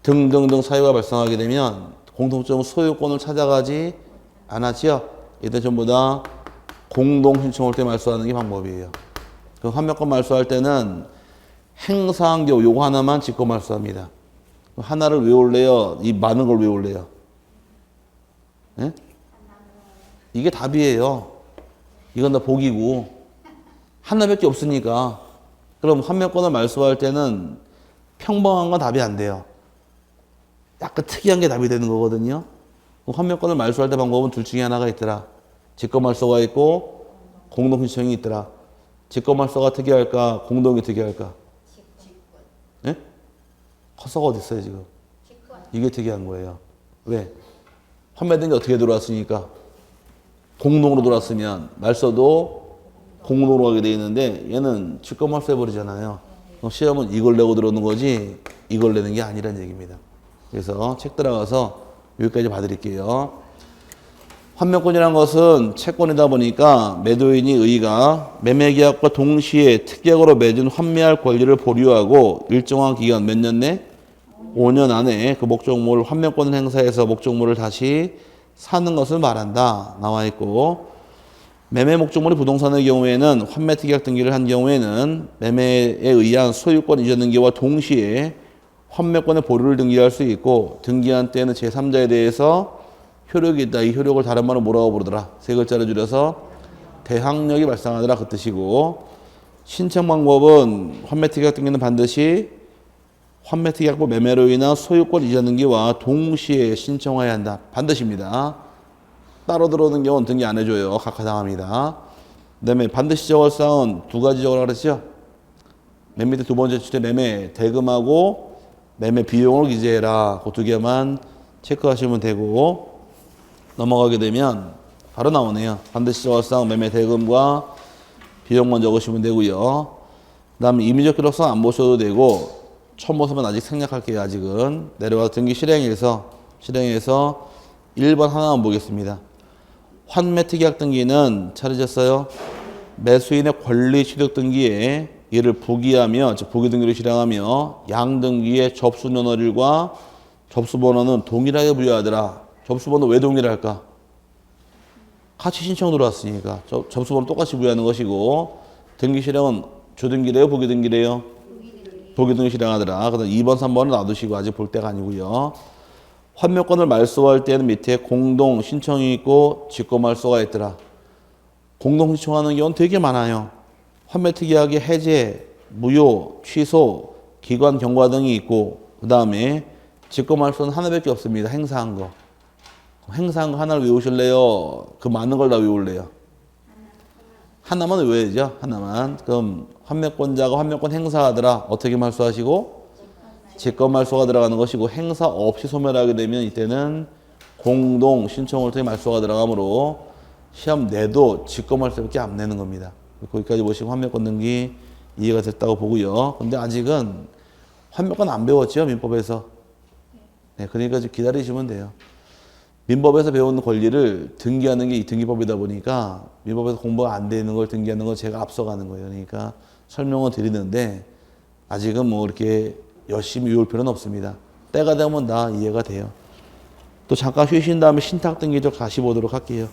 등등등 사유가 발생하게 되면 공통점 소유권을 찾아가지 않았지요. 이때 전부 다 공동 신청할 때 말소하는 게 방법이에요. 그 환매권 말소할 때는 행사한 경우 요거 하나만 직거 말소합니다. 하나를 외울래요? 이 많은 걸 외울래요? 예? 이게 답이에요. 이건 다 복이고 하나밖에 없으니까. 그럼 환매권을 말소할 때는 평범한 건 답이 안 돼요. 약간 특이한 게 답이 되는 거거든요. 환매권을 말소할 때 방법은 둘 중에 하나가 있더라. 직거 말소가 있고 공동 신청이 있더라. 직거 말소가 특이할까? 공동이 특이할까? 예? 커서가 어디 있어요 지금? 이게 특이한 거예요. 왜? 환매된 게 어떻게 들어왔으니까 공동으로 들어왔으면 말소도 공동으로 하게 돼 있는데 얘는 직거 말소 해버리잖아요. 그럼 시험은 이걸 내고 들어오는 거지 이걸 내는 게 아니란 얘기입니다. 그래서 책 들어가서 여기까지 봐드릴게요. 환매권이라는 것은 채권이다 보니까 매도인이 의가 매매계약과 동시에 특약으로 맺은 환매할 권리를 보류하고 일정한 기간 몇 년 내? 5년 안에 그 목적물을 환매권을 행사해서 목적물을 다시 사는 것을 말한다. 나와 있고 매매 목적물이 부동산의 경우에는 환매 특약 등기를 한 경우에는 매매에 의한 소유권 이전 등기와 동시에 환매권의 보류를 등기할 수 있고 등기한 때는 제3자에 대해서 효력이 있다. 이 효력을 다른 말로 뭐라고 부르더라? 세 글자를 줄여서 대항력이 발생하더라. 그 뜻이고 신청 방법은 환매특약 등기는 반드시 환매특약부 매매로 인한 소유권 이전 등기와 동시에 신청해야 한다. 반드시입니다. 따로 들어오는 경우는 등기 안 해줘요. 각하당합니다. 그 다음에 반드시 적을 사항은 두 가지 적으라고 그랬죠? 맨 밑에 두 번째 줄에 매매 대금하고 매매 비용을 기재해라. 그 두 개만 체크하시면 되고 넘어가게 되면 바로 나오네요. 반드시 적을 사항 매매 대금과 비용만 적으시면 되고요. 그 다음에 임의적 기록상 안 보셔도 되고 처음 보시면 아직 생략할게요. 아직은 내려와서 등기 실행해서 1번 하나만 보겠습니다. 환매특약 등기는 차려졌어요. 매수인의 권리 취득 등기에 이를 부기하며 즉 부기 등기를 실행하며 양등기의 접수 면허일과 접수 번호는 동일하게 부여하더라. 접수 번호 왜 동일할까? 같이 신청 들어왔으니까 접수 번호 똑같이 부여하는 것이고 등기 실행은 주등기래요, 부기 등기래요? 부기 등기 실행하더라. 그다음 2번, 3번은 놔두시고 아직 볼 때가 아니고요. 환매권을 말소할 때는 밑에 공동 신청이 있고 직거 말소가 있더라. 공동 신청하는 경우는 되게 많아요. 환매특약의 해제, 무효, 취소, 기관 경과 등이 있고 그 다음에 직거 말소는 하나밖에 없습니다. 행사한 거. 행사한 거 하나를 외우실래요? 그 많은 걸 다 외울래요? 하나만 외워야죠. 하나만. 그럼 환매권자가 환매권 행사하더라. 어떻게 말소하시고? 직권말소가 들어가는 것이고 행사 없이 소멸하게 되면 이때는 공동 신청을 통해 말소가 들어가므로 시험 내도 직권말소밖에 안 내는 겁니다. 거기까지 보시고 환멸권 등기 이해가 됐다고 보고요. 근데 아직은 환멸권 안 배웠죠, 민법에서. 네, 그러니까 좀 기다리시면 돼요. 민법에서 배우는 권리를 등기하는 게 이 등기법이다 보니까 민법에서 공부가 안 되는 걸 등기하는 건 제가 앞서가는 거예요. 그러니까 설명을 드리는데 아직은 뭐 이렇게 열심히 외울 필요는 없습니다. 때가 되면 다 이해가 돼요. 또 잠깐 쉬신 다음에 신탁 등기도 다시 보도록 할게요.